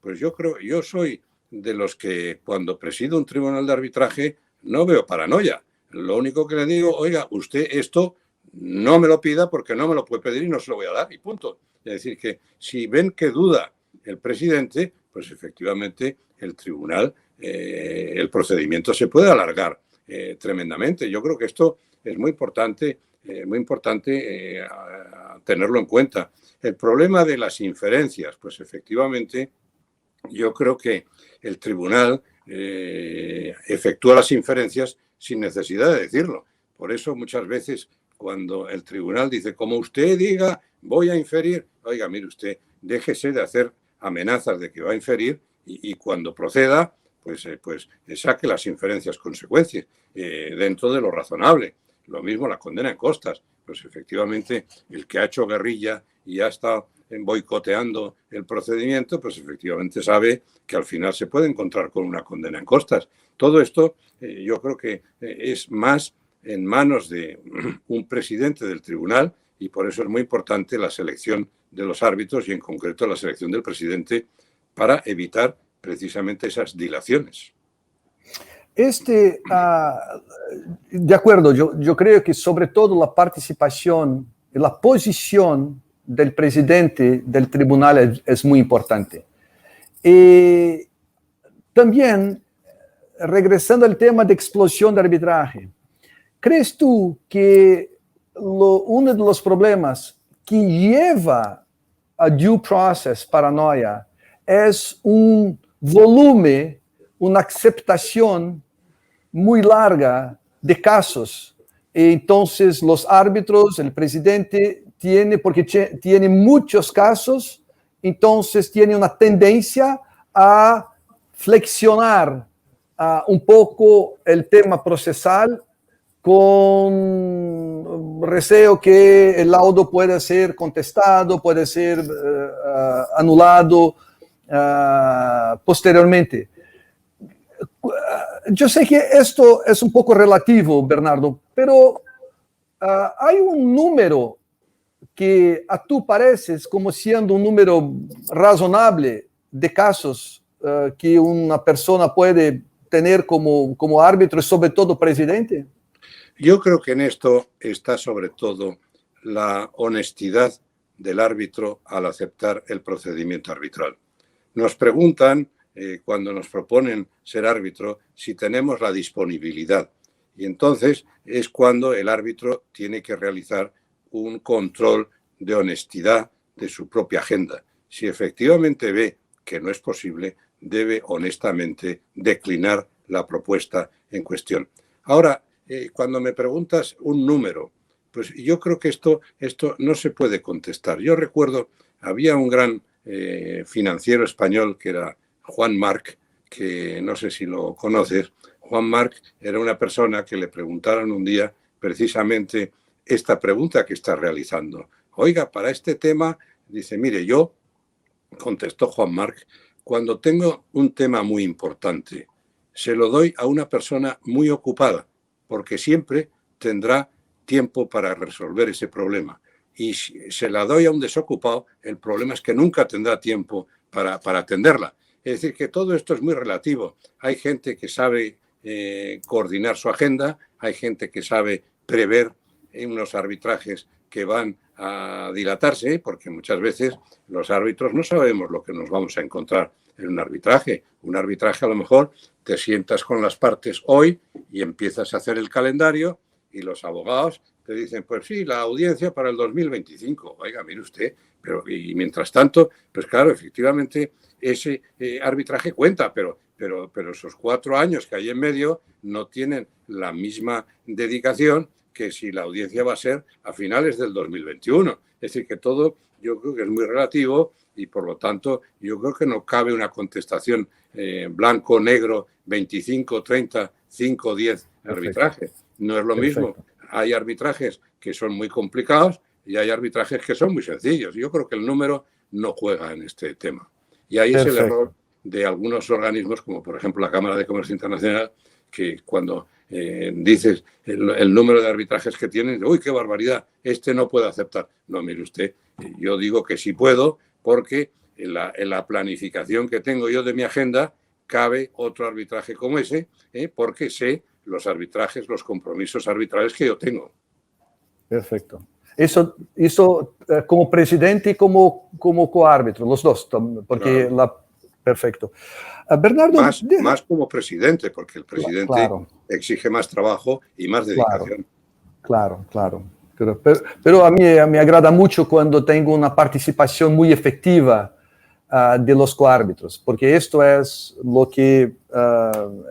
Pues yo soy de los que cuando presido un tribunal de arbitraje no veo paranoia. Lo único que le digo, oiga, usted esto no me lo pida porque no me lo puede pedir y no se lo voy a dar y punto. Es decir, que si ven que duda el presidente, pues efectivamente el tribunal, el procedimiento se puede alargar tremendamente. Yo creo que esto es muy importante tenerlo en cuenta. El problema de las inferencias, pues efectivamente yo creo que el tribunal efectúa las inferencias sin necesidad de decirlo. Por eso muchas veces cuando el tribunal dice, como usted diga, voy a inferir, oiga, mire usted, déjese de hacer amenazas de que va a inferir y cuando proceda, pues saque las inferencias consecuencias dentro de lo razonable. Lo mismo la condena en costas. Pues efectivamente el que ha hecho guerrilla y ha estado boicoteando el procedimiento, pues efectivamente sabe que al final se puede encontrar con una condena en costas. Todo esto yo creo que es más en manos de un presidente del tribunal y por eso es muy importante la selección de los árbitros y en concreto la selección del presidente para evitar precisamente esas dilaciones. De acuerdo, yo creo que sobre todo la participación y la posición del presidente del tribunal es muy importante. Y también, regresando al tema de explosión de arbitraje, ¿crees tú que uno de los problemas que lleva a due process paranoia es un volumen, una aceptación muy larga de casos? Entonces los árbitros, el presidente porque tiene muchos casos, entonces tiene una tendencia a flexionar un poco el tema procesal con receo que el laudo pueda ser contestado, puede ser anulado posteriormente. Yo sé que esto es un poco relativo, Bernardo, pero hay un número que a tú pareces como siendo un número razonable de casos que una persona puede tener como árbitro y sobre todo presidente. Yo creo que en esto está sobre todo la honestidad del árbitro al aceptar el procedimiento arbitral. Nos preguntan, cuando nos proponen ser árbitro, si tenemos la disponibilidad. Y entonces es cuando el árbitro tiene que realizar un control de honestidad de su propia agenda. Si efectivamente ve que no es posible, debe honestamente declinar la propuesta en cuestión. Ahora, cuando me preguntas un número, pues yo creo que esto no se puede contestar. Yo recuerdo, había un gran financiero español que era Juan March, que no sé si lo conoces. Juan March era una persona que le preguntaron un día precisamente esta pregunta que está realizando. Oiga, para este tema, dice, mire, yo, contestó Juan March, cuando tengo un tema muy importante, se lo doy a una persona muy ocupada, porque siempre tendrá tiempo para resolver ese problema. Y si se la doy a un desocupado, el problema es que nunca tendrá tiempo para atenderla. Es decir, que todo esto es muy relativo. Hay gente que sabe coordinar su agenda, hay gente que sabe prever unos arbitrajes que van a dilatarse, porque muchas veces los árbitros no sabemos lo que nos vamos a encontrar en un arbitraje. Un arbitraje, a lo mejor te sientas con las partes hoy y empiezas a hacer el calendario y los abogados te dicen, pues sí, la audiencia para el 2025. Oiga, mire usted, pero y mientras tanto, pues claro, efectivamente ese arbitraje cuenta, pero esos 4 años que hay en medio no tienen la misma dedicación que si la audiencia va a ser a finales del 2021. Es decir, que todo yo creo que es muy relativo y por lo tanto yo creo que no cabe una contestación blanco, negro, 25, 30, 5, 10 arbitrajes. No es lo mismo. Hay arbitrajes que son muy complicados y hay arbitrajes que son muy sencillos. Yo creo que el número no juega en este tema. Y ahí es el error de algunos organismos, como por ejemplo la Cámara de Comercio Internacional, que cuando dices el número de arbitrajes que tienen, ¡uy, qué barbaridad! Este no puede aceptar. No, mire usted, yo digo que sí puedo, porque en la planificación que tengo yo de mi agenda cabe otro arbitraje como ese, porque sé los arbitrajes, los compromisos arbitrales que yo tengo. Perfecto. Eso como presidente y como coárbitro, los dos, porque claro. Perfecto. Bernardo... Más como presidente, porque el presidente exige más trabajo y más dedicación. Claro. Pero a mí me agrada mucho cuando tengo una participación muy efectiva de los coárbitros, porque esto es lo que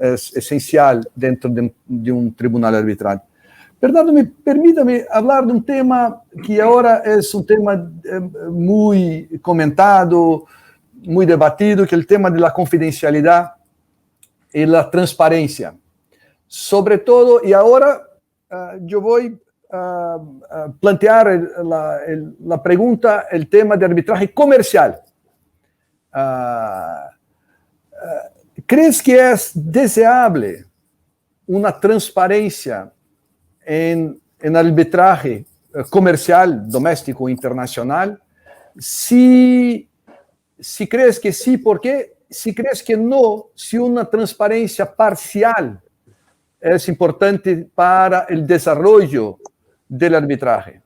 es esencial dentro de un tribunal arbitral. Bernardo, permítame hablar de un tema que ahora es un tema muy comentado, muy debatido, que es el tema de la confidencialidad y la transparencia. Sobre todo, y ahora yo voy a plantear la pregunta, el tema de arbitraje comercial. ¿Crees que es deseable una transparencia en arbitraje comercial, doméstico o internacional? Si crees que sí, ¿por qué? Si crees que no, si una transparencia parcial es importante para el desarrollo del arbitraje.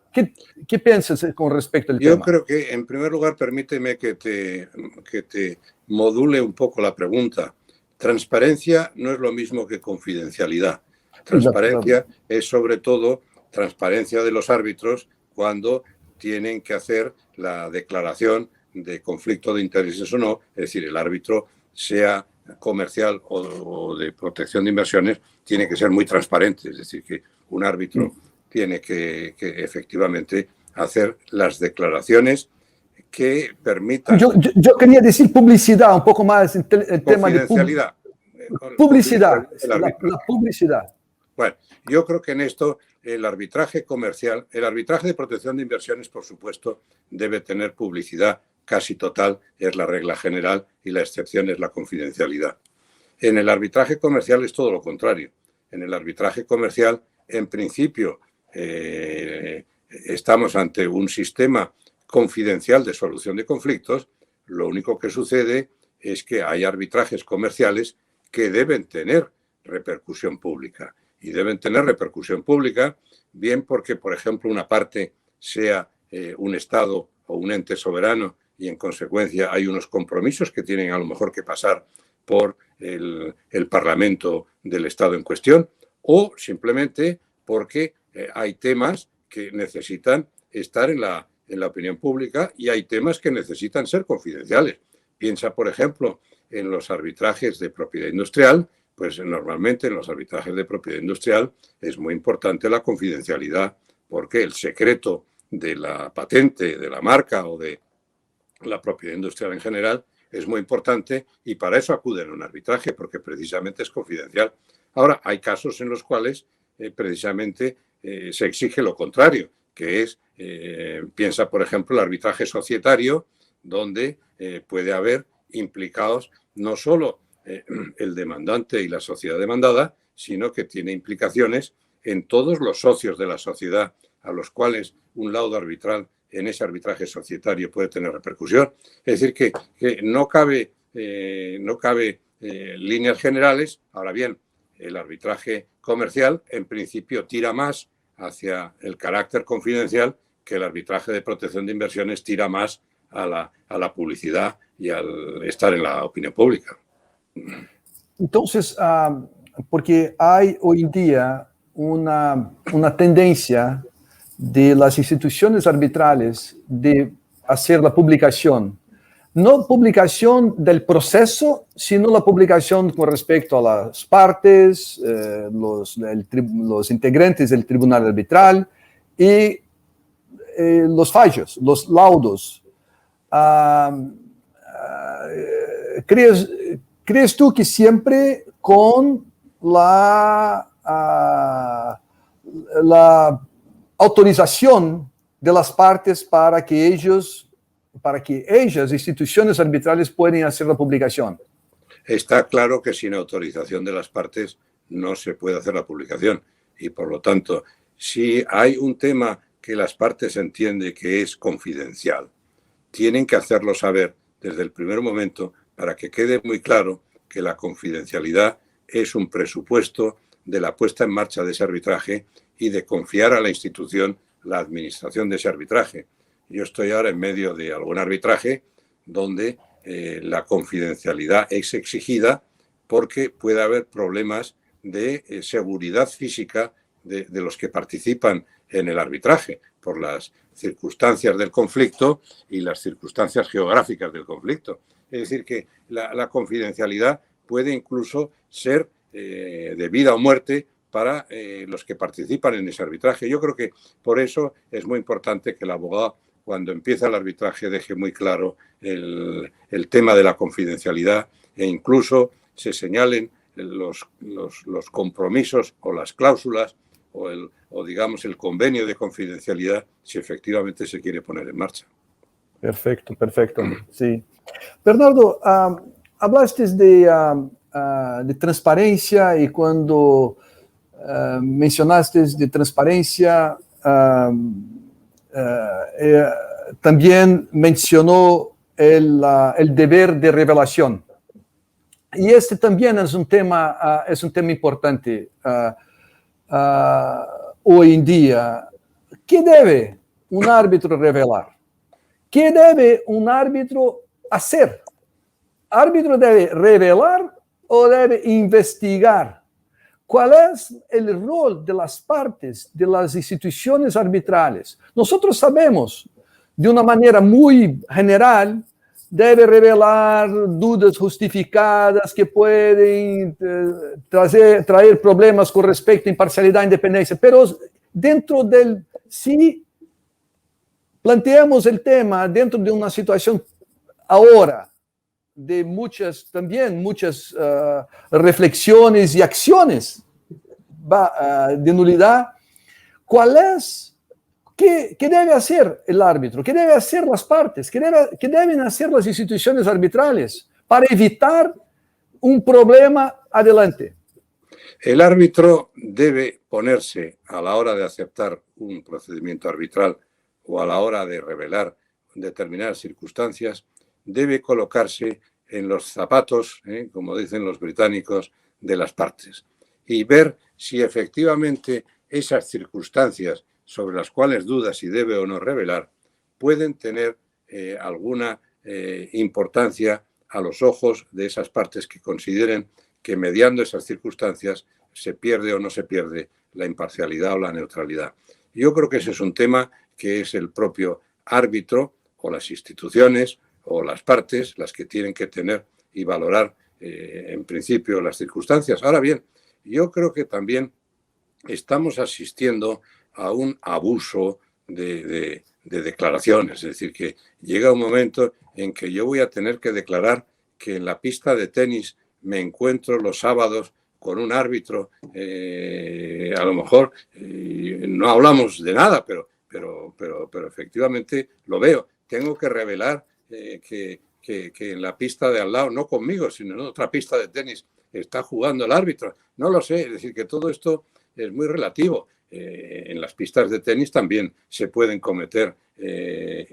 ¿Qué piensas con respecto al tema? Yo creo que, en primer lugar, permíteme que te module un poco la pregunta. Transparencia no es lo mismo que confidencialidad. Transparencia es, sobre todo, transparencia de los árbitros cuando tienen que hacer la declaración de conflicto de intereses o no, es decir, el árbitro, sea comercial o de protección de inversiones, tiene que ser muy transparente, es decir, que un árbitro tiene que efectivamente hacer las declaraciones que permitan... Yo quería decir publicidad, un poco más el tema de publicidad. Publicidad, la publicidad. Bueno, yo creo que en esto el arbitraje comercial, el arbitraje de protección de inversiones, por supuesto, debe tener publicidad casi total, es la regla general, y la excepción es la confidencialidad. En el arbitraje comercial es todo lo contrario. En el arbitraje comercial, en principio, estamos ante un sistema confidencial de solución de conflictos. Lo único que sucede es que hay arbitrajes comerciales que deben tener repercusión pública. Y deben tener repercusión pública, bien porque, por ejemplo, una parte sea un Estado o un ente soberano y, en consecuencia, hay unos compromisos que tienen a lo mejor que pasar por el Parlamento del Estado en cuestión, o simplemente porque hay temas que necesitan estar en la opinión pública y hay temas que necesitan ser confidenciales. Piensa, por ejemplo, en los arbitrajes de propiedad industrial. Pues normalmente en los arbitrajes de propiedad industrial es muy importante la confidencialidad, porque el secreto de la patente, de la marca o de la propiedad industrial en general es muy importante, y para eso acuden a un arbitraje, porque precisamente es confidencial. Ahora, hay casos en los cuales precisamente se exige lo contrario, que es, piensa por ejemplo, el arbitraje societario, donde puede haber implicados no solo el demandante y la sociedad demandada, sino que tiene implicaciones en todos los socios de la sociedad a los cuales un laudo arbitral en ese arbitraje societario puede tener repercusión. Es decir, que no cabe líneas generales. Ahora bien, el arbitraje comercial en principio tira más hacia el carácter confidencial, que el arbitraje de protección de inversiones tira más a la publicidad y al estar en la opinión pública. Entonces, porque hay hoy en día una tendencia de las instituciones arbitrales de hacer la publicación, no publicación del proceso, sino la publicación con respecto a las partes, los integrantes del tribunal arbitral y los fallos, los laudos. ¿Crees tú que siempre con la autorización de las partes para que ellas, instituciones arbitrales, puedan hacer la publicación? Está claro que sin autorización de las partes no se puede hacer la publicación y, por lo tanto, si hay un tema que las partes entienden que es confidencial, tienen que hacerlo saber desde el primer momento para que quede muy claro que la confidencialidad es un presupuesto de la puesta en marcha de ese arbitraje y de confiar a la institución la administración de ese arbitraje. Yo estoy ahora en medio de algún arbitraje donde la confidencialidad es exigida porque puede haber problemas de seguridad física de los que participan en el arbitraje por las circunstancias del conflicto y las circunstancias geográficas del conflicto. Es decir, que la confidencialidad puede incluso ser de vida o muerte para los que participan en ese arbitraje. Yo creo que por eso es muy importante que el abogado, cuando empieza el arbitraje, deje muy claro el tema de la confidencialidad e incluso se señalen los compromisos o las cláusulas o digamos el convenio de confidencialidad si efectivamente se quiere poner en marcha. Perfecto, perfecto. Sí. Bernardo, hablaste de transparencia y cuando mencionaste de transparencia, también mencionó el deber de revelación. Y este también es un tema importante hoy en día. ¿Qué debe un árbitro revelar? ¿Qué debe un árbitro hacer? ¿Árbitro debe revelar o debe investigar? ¿Cuál es el rol de las partes, de las instituciones arbitrales? Nosotros sabemos, de una manera muy general, debe revelar dudas justificadas que pueden traer problemas con respecto a imparcialidad e independencia, pero dentro del... Si planteamos el tema dentro de una situación ahora de muchas reflexiones y acciones de nulidad, ¿cuál es? ¿Qué debe hacer el árbitro? ¿Qué deben hacer las partes? ¿Qué deben hacer las instituciones arbitrales para evitar un problema adelante? El árbitro debe ponerse a la hora de aceptar un procedimiento arbitral o a la hora de revelar determinadas circunstancias, debe colocarse en los zapatos, como dicen los británicos, de las partes y ver si efectivamente esas circunstancias sobre las cuales duda si debe o no revelar pueden tener alguna importancia a los ojos de esas partes que consideren que mediando esas circunstancias se pierde o no se pierde la imparcialidad o la neutralidad. Yo creo que ese es un tema que es el propio árbitro o las instituciones o las partes las que tienen que tener y valorar en principio las circunstancias. Ahora bien, yo creo que también estamos asistiendo a un abuso de declaraciones. Es decir, que llega un momento en que yo voy a tener que declarar que en la pista de tenis me encuentro los sábados con un árbitro. A lo mejor no hablamos de nada, pero efectivamente lo veo. Tengo que revelar que en la pista de al lado, no conmigo, sino en otra pista de tenis, está jugando el árbitro. No lo sé. Es decir, que todo esto es muy relativo. En las pistas de tenis también se pueden cometer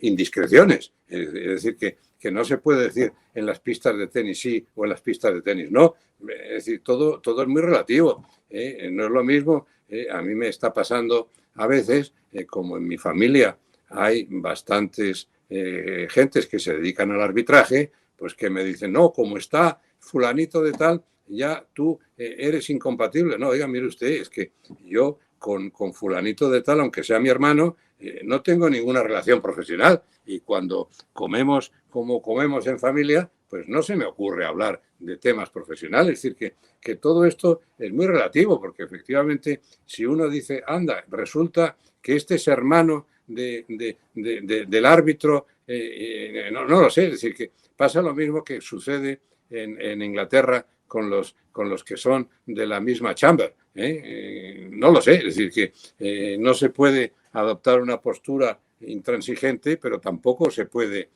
indiscreciones. Es decir, que no se puede decir en las pistas de tenis sí o en las pistas de tenis no. Es decir, todo es muy relativo. No es lo mismo. A mí me está pasando a veces, como en mi familia hay bastantes gentes que se dedican al arbitraje, pues que me dicen, no, como está fulanito de tal, ya tú eres incompatible. No, oiga, mire usted, es que yo con fulanito de tal, aunque sea mi hermano, no tengo ninguna relación profesional, y cuando comemos como comemos en familia, pues no se me ocurre hablar de temas profesionales. Es decir, que todo esto es muy relativo, porque efectivamente si uno dice, anda, resulta que este es hermano del árbitro, no lo sé. Es decir, que pasa lo mismo que sucede en Inglaterra con los que son de la misma chamber. No lo sé, es decir, que no se puede adoptar una postura intransigente, pero tampoco se puede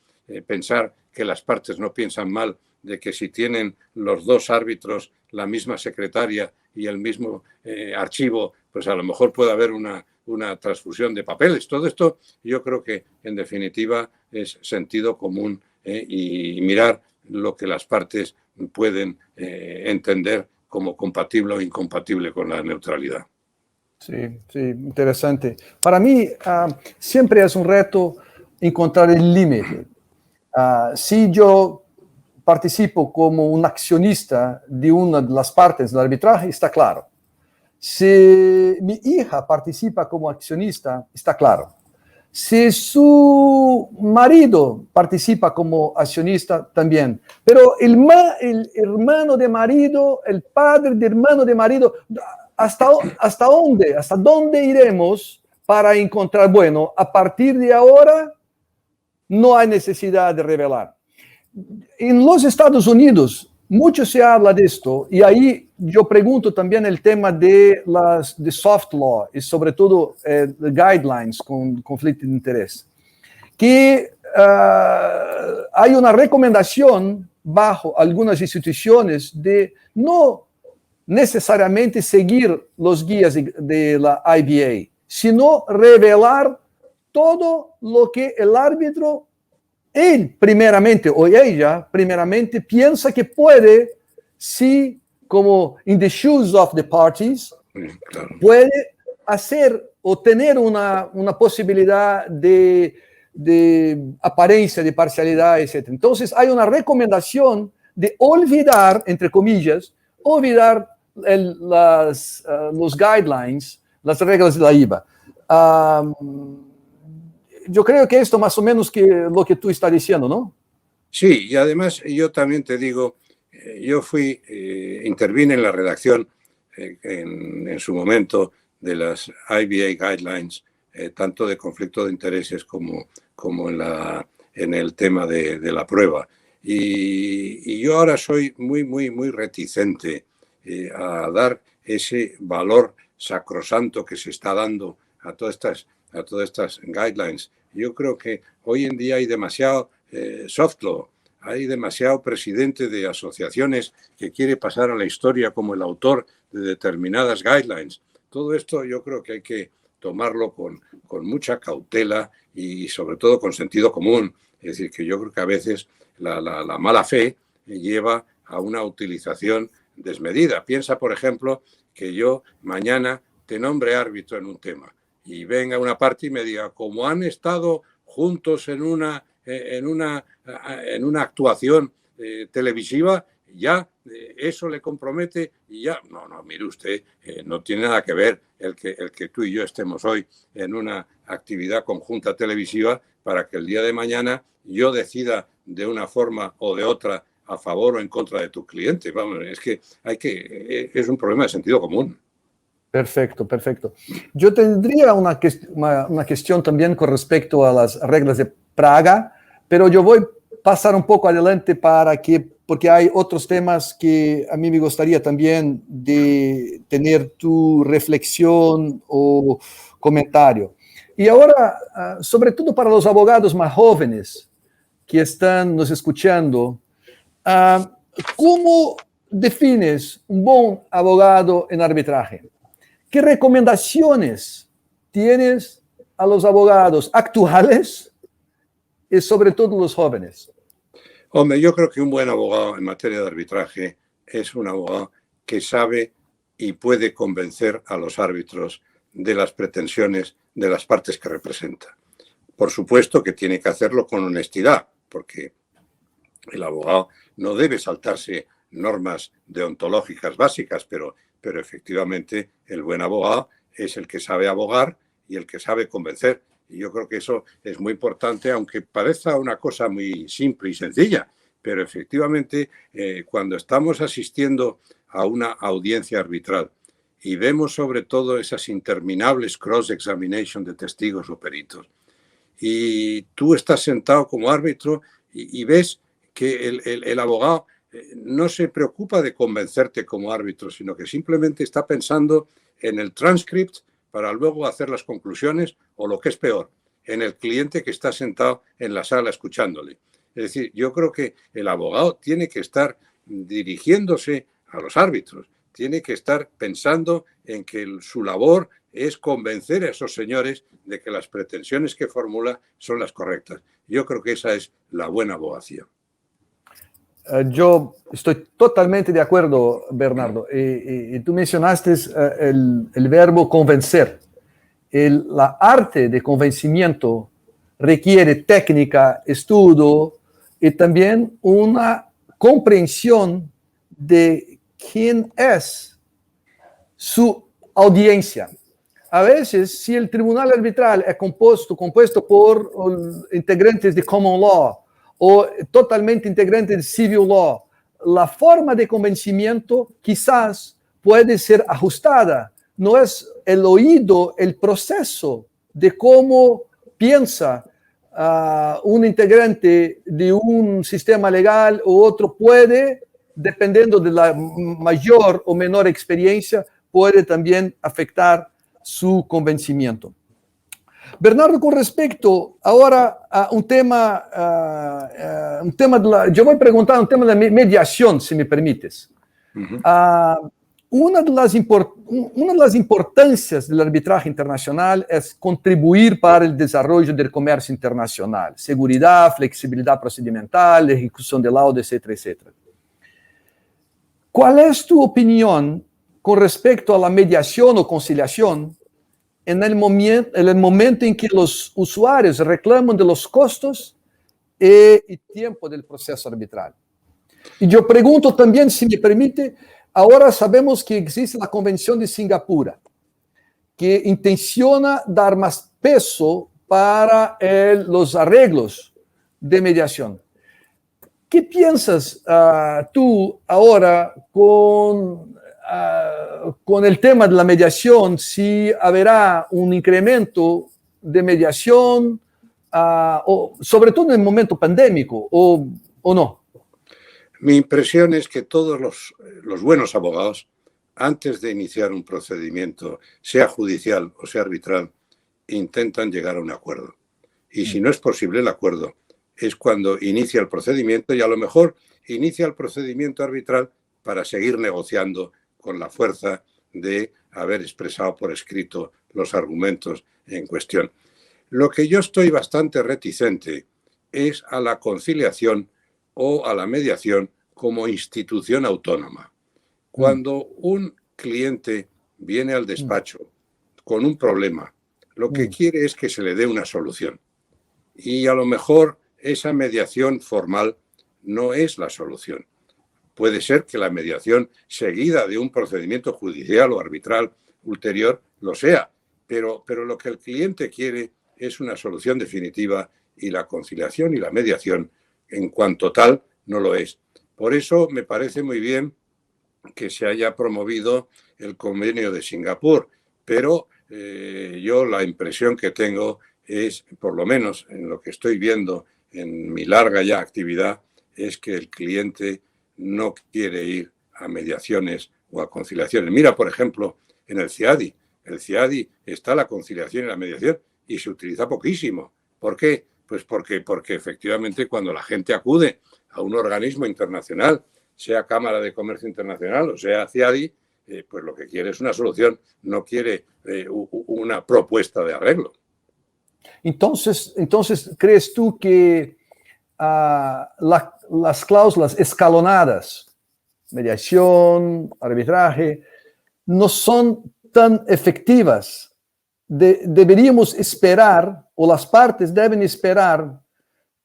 pensar que las partes no piensan mal de que si tienen los dos árbitros la misma secretaria y el mismo archivo, pues a lo mejor puede haber una transfusión de papeles. Todo esto yo creo que en definitiva es sentido común y mirar lo que las partes pueden entender como compatible o incompatible con la neutralidad. Sí, sí, interesante. Para mí siempre es un reto encontrar el límite. Si yo participo como un accionista de una de las partes del arbitraje, está claro. Si mi hija participa como accionista, está claro. Si su marido participa como accionista, también. Pero el hermano de marido, el padre de hermano de marido, ¿hasta dónde iremos para encontrar? Bueno, a partir de ahora no hay necesidad de revelar. En los Estados Unidos, mucho se habla de esto, y ahí yo pregunto también el tema de soft law, y sobre todo guidelines con conflicto de interés, que hay una recomendación bajo algunas instituciones de no necesariamente seguir los guías de la IBA, sino revelar todo lo que el árbitro, él primeramente o ella primeramente piensa que puede, si como in the shoes of the parties, claro, puede hacer o tener una posibilidad de apariencia, de parcialidad, etc. Entonces hay una recomendación de olvidar, entre comillas, olvidar los guidelines, las reglas de la IBA. Yo creo que esto más o menos que lo que tú estás diciendo, ¿no? Sí, y además yo también te digo, yo intervine en la redacción en su momento de las IBA Guidelines, tanto de conflicto de intereses como en el tema de la prueba. Y yo ahora soy muy reticente a dar ese valor sacrosanto que se está dando a todas estas guidelines. Yo creo que hoy en día hay demasiado soft law, hay demasiado presidente de asociaciones que quiere pasar a la historia como el autor de determinadas guidelines. Todo esto yo creo que hay que tomarlo con mucha cautela y sobre todo con sentido común. Es decir, que yo creo que a veces la mala fe lleva a una utilización desmedida. Piensa, por ejemplo, que yo mañana te nombre árbitro en un tema y venga una parte y me diga, como han estado juntos en una actuación televisiva, ya eso le compromete y ya. No, mire usted, no tiene nada que ver el que tú y yo estemos hoy en una actividad conjunta televisiva para que el día de mañana yo decida de una forma o de otra a favor o en contra de tu cliente. Vamos, es que es un problema de sentido común. Perfecto. Yo tendría una cuestión también con respecto a las reglas de Praga, pero yo voy a pasar un poco adelante porque hay otros temas que a mí me gustaría también de tener tu reflexión o comentario. Y ahora, sobre todo para los abogados más jóvenes que están nos escuchando, ¿cómo defines un buen abogado en arbitraje? ¿Qué recomendaciones tienes a los abogados actuales y sobre todo los jóvenes? Hombre, yo creo que un buen abogado en materia de arbitraje es un abogado que sabe y puede convencer a los árbitros de las pretensiones de las partes que representa. Por supuesto que tiene que hacerlo con honestidad, porque el abogado no debe saltarse normas deontológicas básicas, pero efectivamente el buen abogado es el que sabe abogar y el que sabe convencer. Y yo creo que eso es muy importante, aunque parezca una cosa muy simple y sencilla, pero efectivamente cuando estamos asistiendo a una audiencia arbitral y vemos sobre todo esas interminables cross-examination de testigos o peritos, y tú estás sentado como árbitro y ves que el abogado no se preocupa de convencerte como árbitro, sino que simplemente está pensando en el transcript para luego hacer las conclusiones o, lo que es peor, en el cliente que está sentado en la sala escuchándole. Es decir, yo creo que el abogado tiene que estar dirigiéndose a los árbitros, tiene que estar pensando en que su labor es convencer a esos señores de que las pretensiones que formula son las correctas. Yo creo que esa es la buena abogacía. Yo estoy totalmente de acuerdo, Bernardo. Y tú mencionaste el verbo convencer. La arte de convencimiento requiere técnica, estudio y también una comprensión de quién es su audiencia. A veces, si el tribunal arbitral es compuesto por integrantes de common law o totalmente integrantes de civil law, la forma de convencimiento quizás puede ser ajustada. No es el oído, el proceso de cómo piensa un integrante de un sistema legal u otro puede, dependiendo de la mayor o menor experiencia, puede también afectar su convencimiento. Bernardo, con respecto ahora a un tema yo voy a preguntar un tema de mediación, si me permites. Una de las importancias del arbitraje internacional es contribuir para el desarrollo del comercio internacional, seguridad, flexibilidad procedimental, ejecución de laudos, etcétera, etcétera. ¿Cuál es tu opinión con respecto a la mediación o conciliación en el momento en que los usuarios reclaman de los costos y tiempo del proceso arbitral? Y yo pregunto también, si me permite, ahora sabemos que existe la Convención de Singapur, que intenciona dar más peso para los arreglos de mediación. ¿Qué piensas tú ahora con el tema de la mediación? Si habrá un incremento de mediación, sobre todo en el momento pandémico, o no. Mi impresión es que todos los buenos abogados, antes de iniciar un procedimiento, sea judicial o sea arbitral, intentan llegar a un acuerdo. Y si no es posible el acuerdo, es cuando inicia el procedimiento, y a lo mejor inicia el procedimiento arbitral para seguir negociando con la fuerza de haber expresado por escrito los argumentos en cuestión. Lo que yo estoy bastante reticente es a la conciliación o a la mediación como institución autónoma. Cuando un cliente viene al despacho con un problema, lo que quiere es que se le dé una solución. Y a lo mejor esa mediación formal no es la solución. Puede ser que la mediación seguida de un procedimiento judicial o arbitral ulterior lo sea, pero lo que el cliente quiere es una solución definitiva, y la conciliación y la mediación en cuanto tal no lo es. Por eso me parece muy bien que se haya promovido el convenio de Singapur, pero yo la impresión que tengo es, por lo menos en lo que estoy viendo en mi larga ya actividad, es que el cliente no quiere ir a mediaciones o a conciliaciones. Mira, por ejemplo, en el CIADI. El CIADI está la conciliación y la mediación y se utiliza poquísimo. ¿Por qué? Pues porque efectivamente cuando la gente acude a un organismo internacional, sea Cámara de Comercio Internacional o sea CIADI, pues lo que quiere es una solución, no quiere una propuesta de arreglo. Entonces, ¿crees tú que las cláusulas escalonadas, mediación, arbitraje, no son tan efectivas? Deberíamos esperar, o las partes deben esperar,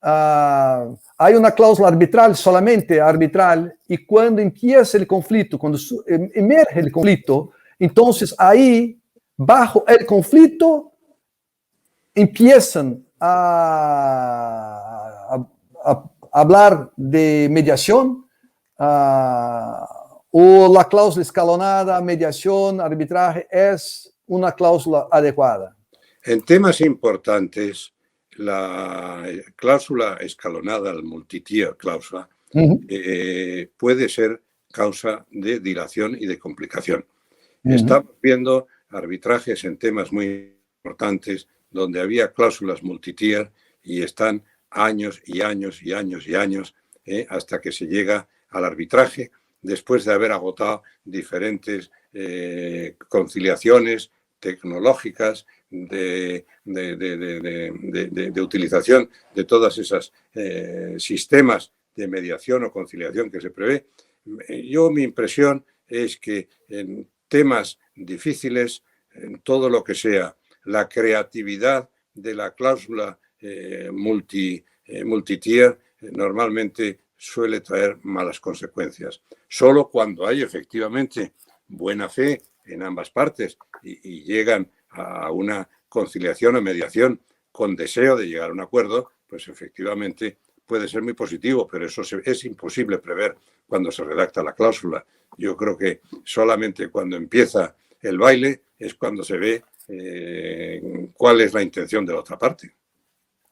hay una cláusula arbitral, solamente arbitral, y cuando empieza el conflicto, cuando emerge el conflicto, entonces ahí, bajo el conflicto, empiezan a hablar de mediación, o la cláusula escalonada, mediación, arbitraje, es una cláusula adecuada. En temas importantes, la cláusula escalonada, el multi-tier cláusula, puede ser causa de dilación y de complicación. Estamos viendo arbitrajes en temas muy importantes donde había cláusulas multi-tier y están años y años y años y años hasta que se llega al arbitraje, después de haber agotado diferentes conciliaciones tecnológicas de utilización de todos esos sistemas de mediación o conciliación que se prevé. Mi impresión es que en temas difíciles, en todo lo que sea la creatividad de la cláusula multi-tier, normalmente suele traer malas consecuencias. Solo cuando hay efectivamente buena fe en ambas partes y llegan a una conciliación o mediación con deseo de llegar a un acuerdo, pues efectivamente puede ser muy positivo, pero eso es imposible prever cuando se redacta la cláusula. Yo creo que solamente cuando empieza el baile es cuando se ve cuál es la intención de la otra parte.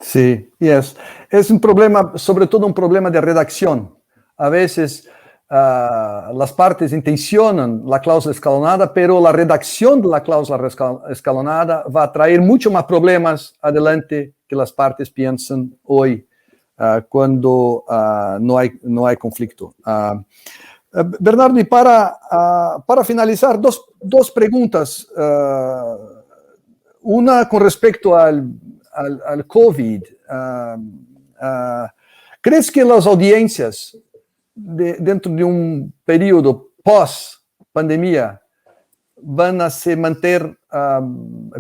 Sí, es un problema, sobre todo un problema de redacción. A veces las partes intencionan la cláusula escalonada, pero la redacción de la cláusula escalonada va a traer mucho más problemas adelante que las partes piensan hoy, cuando no hay conflicto. Bernardo, y para finalizar, dos preguntas. Una con respecto al COVID. ¿Crees que las audiencias dentro de un periodo post-pandemia van a se mantener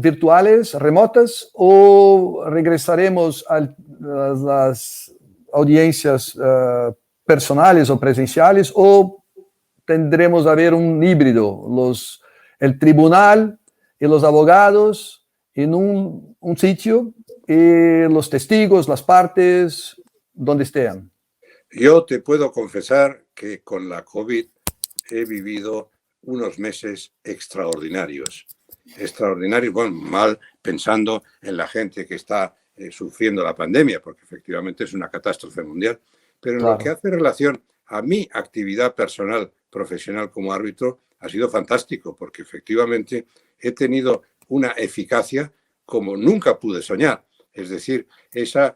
virtuales, remotas, o regresaremos a las audiencias personales o presenciales, o tendremos a ver un híbrido, el tribunal y los abogados en un sitio y los testigos, las partes, donde estén? Yo te puedo confesar que con la COVID he vivido unos meses extraordinarios. Extraordinarios, bueno, mal pensando en la gente que está sufriendo la pandemia, porque efectivamente es una catástrofe mundial. Pero en lo que hace relación a mi actividad personal, profesional como árbitro, ha sido fantástico, porque efectivamente he tenido una eficacia como nunca pude soñar. Es decir, esa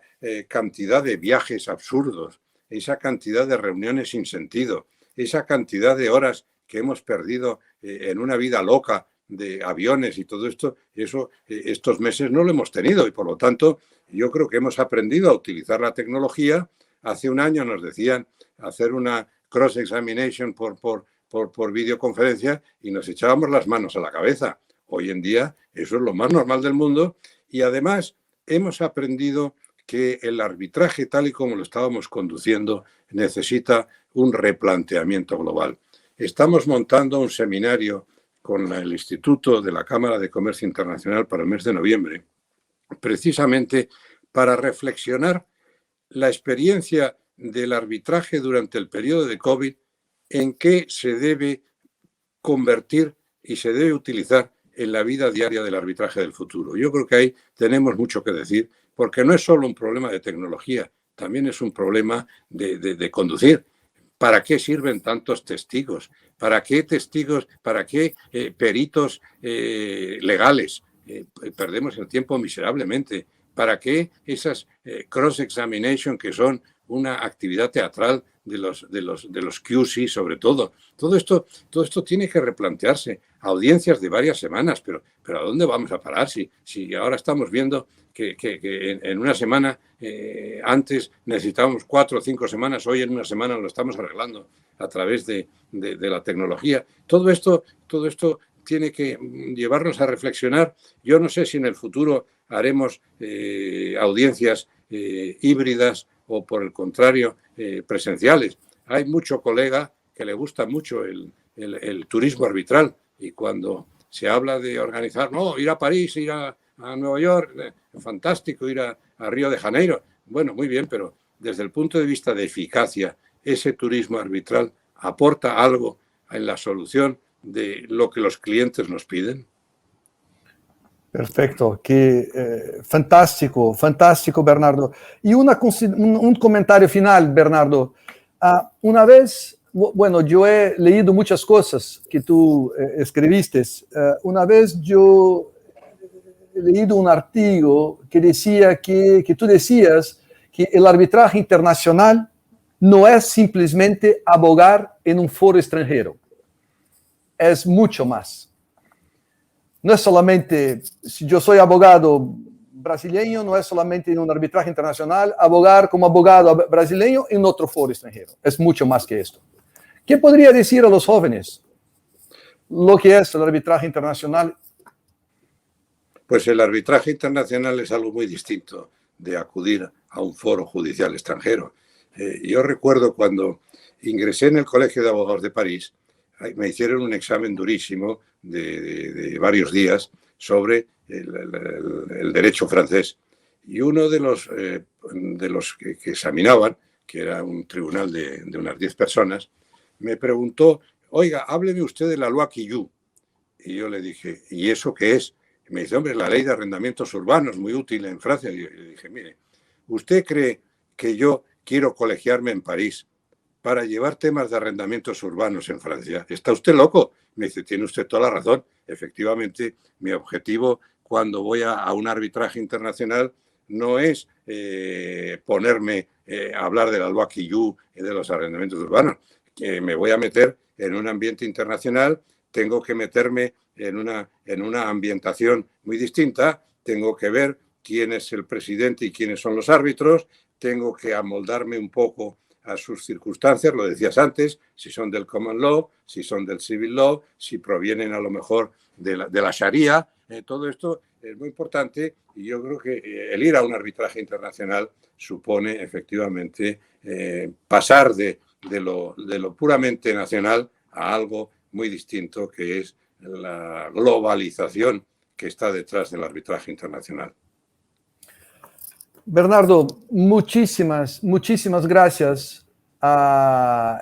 cantidad de viajes absurdos, esa cantidad de reuniones sin sentido, esa cantidad de horas que hemos perdido en una vida loca de aviones y todo esto, estos meses no lo hemos tenido y por lo tanto yo creo que hemos aprendido a utilizar la tecnología. Hace un año nos decían hacer una cross-examination por videoconferencia y nos echábamos las manos a la cabeza. Hoy en día eso es lo más normal del mundo y además hemos aprendido que el arbitraje, tal y como lo estábamos conduciendo, necesita un replanteamiento global. Estamos montando un seminario con el Instituto de la Cámara de Comercio Internacional para el mes de noviembre, precisamente para reflexionar la experiencia del arbitraje durante el periodo de COVID, en qué se debe convertir y se debe utilizar en la vida diaria del arbitraje del futuro. Yo creo que ahí tenemos mucho que decir, porque no es solo un problema de tecnología, también es un problema de conducir. ¿Para qué sirven tantos testigos? ¿Para qué testigos? ¿Para qué peritos legales? Perdemos el tiempo miserablemente. ¿Para qué esas cross-examination que son una actividad teatral los QC, sobre todo. Todo esto tiene que replantearse. Audiencias de varias semanas, pero ¿a dónde vamos a parar? Si ahora estamos viendo que en una semana, antes necesitábamos 4 o 5 semanas, hoy en una semana lo estamos arreglando a través de la tecnología. Todo esto tiene que llevarnos a reflexionar. Yo no sé si en el futuro haremos audiencias híbridas o, por el contrario, presenciales. Hay mucho colega que le gusta mucho el turismo arbitral, y cuando se habla de organizar, no, ir a París, ir a Nueva York, fantástico, ir a Río de Janeiro, bueno, muy bien, pero desde el punto de vista de eficacia, ese turismo arbitral aporta algo en la solución de lo que los clientes nos piden. Perfecto, fantástico, fantástico, Bernardo. Y un comentario final, Bernardo. Una vez, bueno, yo he leído muchas cosas que tú escribiste. Una vez yo he leído un artículo que decía que tú decías que el arbitraje internacional no es simplemente abogar en un foro extranjero, es mucho más. No es solamente, si yo soy abogado brasileño, no es solamente en un arbitraje internacional, abogar como abogado brasileño en otro foro extranjero. Es mucho más que esto. ¿Qué podría decir a los jóvenes lo que es el arbitraje internacional? Pues el arbitraje internacional es algo muy distinto de acudir a un foro judicial extranjero. Yo recuerdo cuando ingresé en el Colegio de Abogados de París, me hicieron un examen durísimo de varios días sobre el derecho francés. Y uno de los que examinaban, que era un tribunal de unas 10 personas, me preguntó, oiga, hábleme usted de la loi Quilloux. Y yo le dije, ¿y eso qué es? Y me dice, hombre, la ley de arrendamientos urbanos, muy útil en Francia. Y yo le dije, mire, ¿usted cree que yo quiero colegiarme en París para llevar temas de arrendamientos urbanos en Francia? ¿Está usted loco? Me dice, tiene usted toda la razón. Efectivamente, mi objetivo cuando voy a un arbitraje internacional no es ponerme a hablar de la loi Quilloux y de los arrendamientos urbanos. Que me voy a meter en un ambiente internacional, tengo que meterme en una ambientación muy distinta, tengo que ver quién es el presidente y quiénes son los árbitros, tengo que amoldarme un poco a sus circunstancias, lo decías antes, si son del common law, si son del civil law, si provienen a lo mejor de la Sharia. Todo esto es muy importante y yo creo que el ir a un arbitraje internacional supone efectivamente pasar de lo puramente nacional a algo muy distinto, que es la globalización que está detrás del arbitraje internacional. Bernardo, muchísimas gracias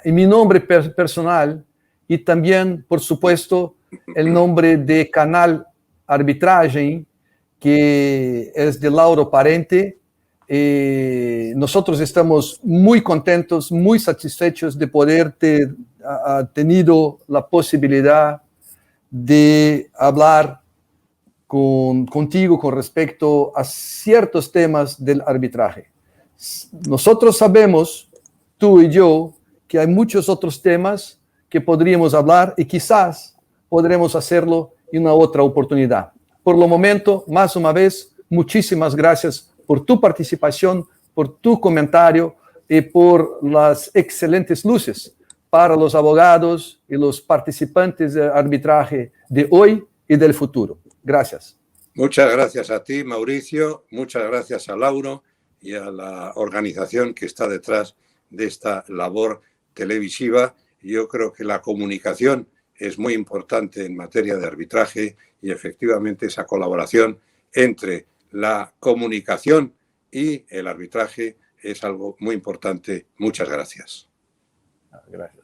en mi nombre personal y también, por supuesto, el nombre de Canal Arbitraje, que es de Lauro Parente. Nosotros estamos muy contentos, muy satisfechos de poder tenido la posibilidad de hablar contigo con respecto a ciertos temas del arbitraje. Nosotros sabemos, tú y yo, que hay muchos otros temas que podríamos hablar y quizás podremos hacerlo en una otra oportunidad. Por lo momento, más una vez, muchísimas gracias por tu participación, por tu comentario y por las excelentes luces para los abogados y los participantes del arbitraje de hoy y del futuro. Gracias. Muchas gracias a ti, Mauricio, muchas gracias a Lauro y a la organización que está detrás de esta labor televisiva. Yo creo que la comunicación es muy importante en materia de arbitraje y efectivamente esa colaboración entre la comunicación y el arbitraje es algo muy importante. Muchas gracias. Gracias.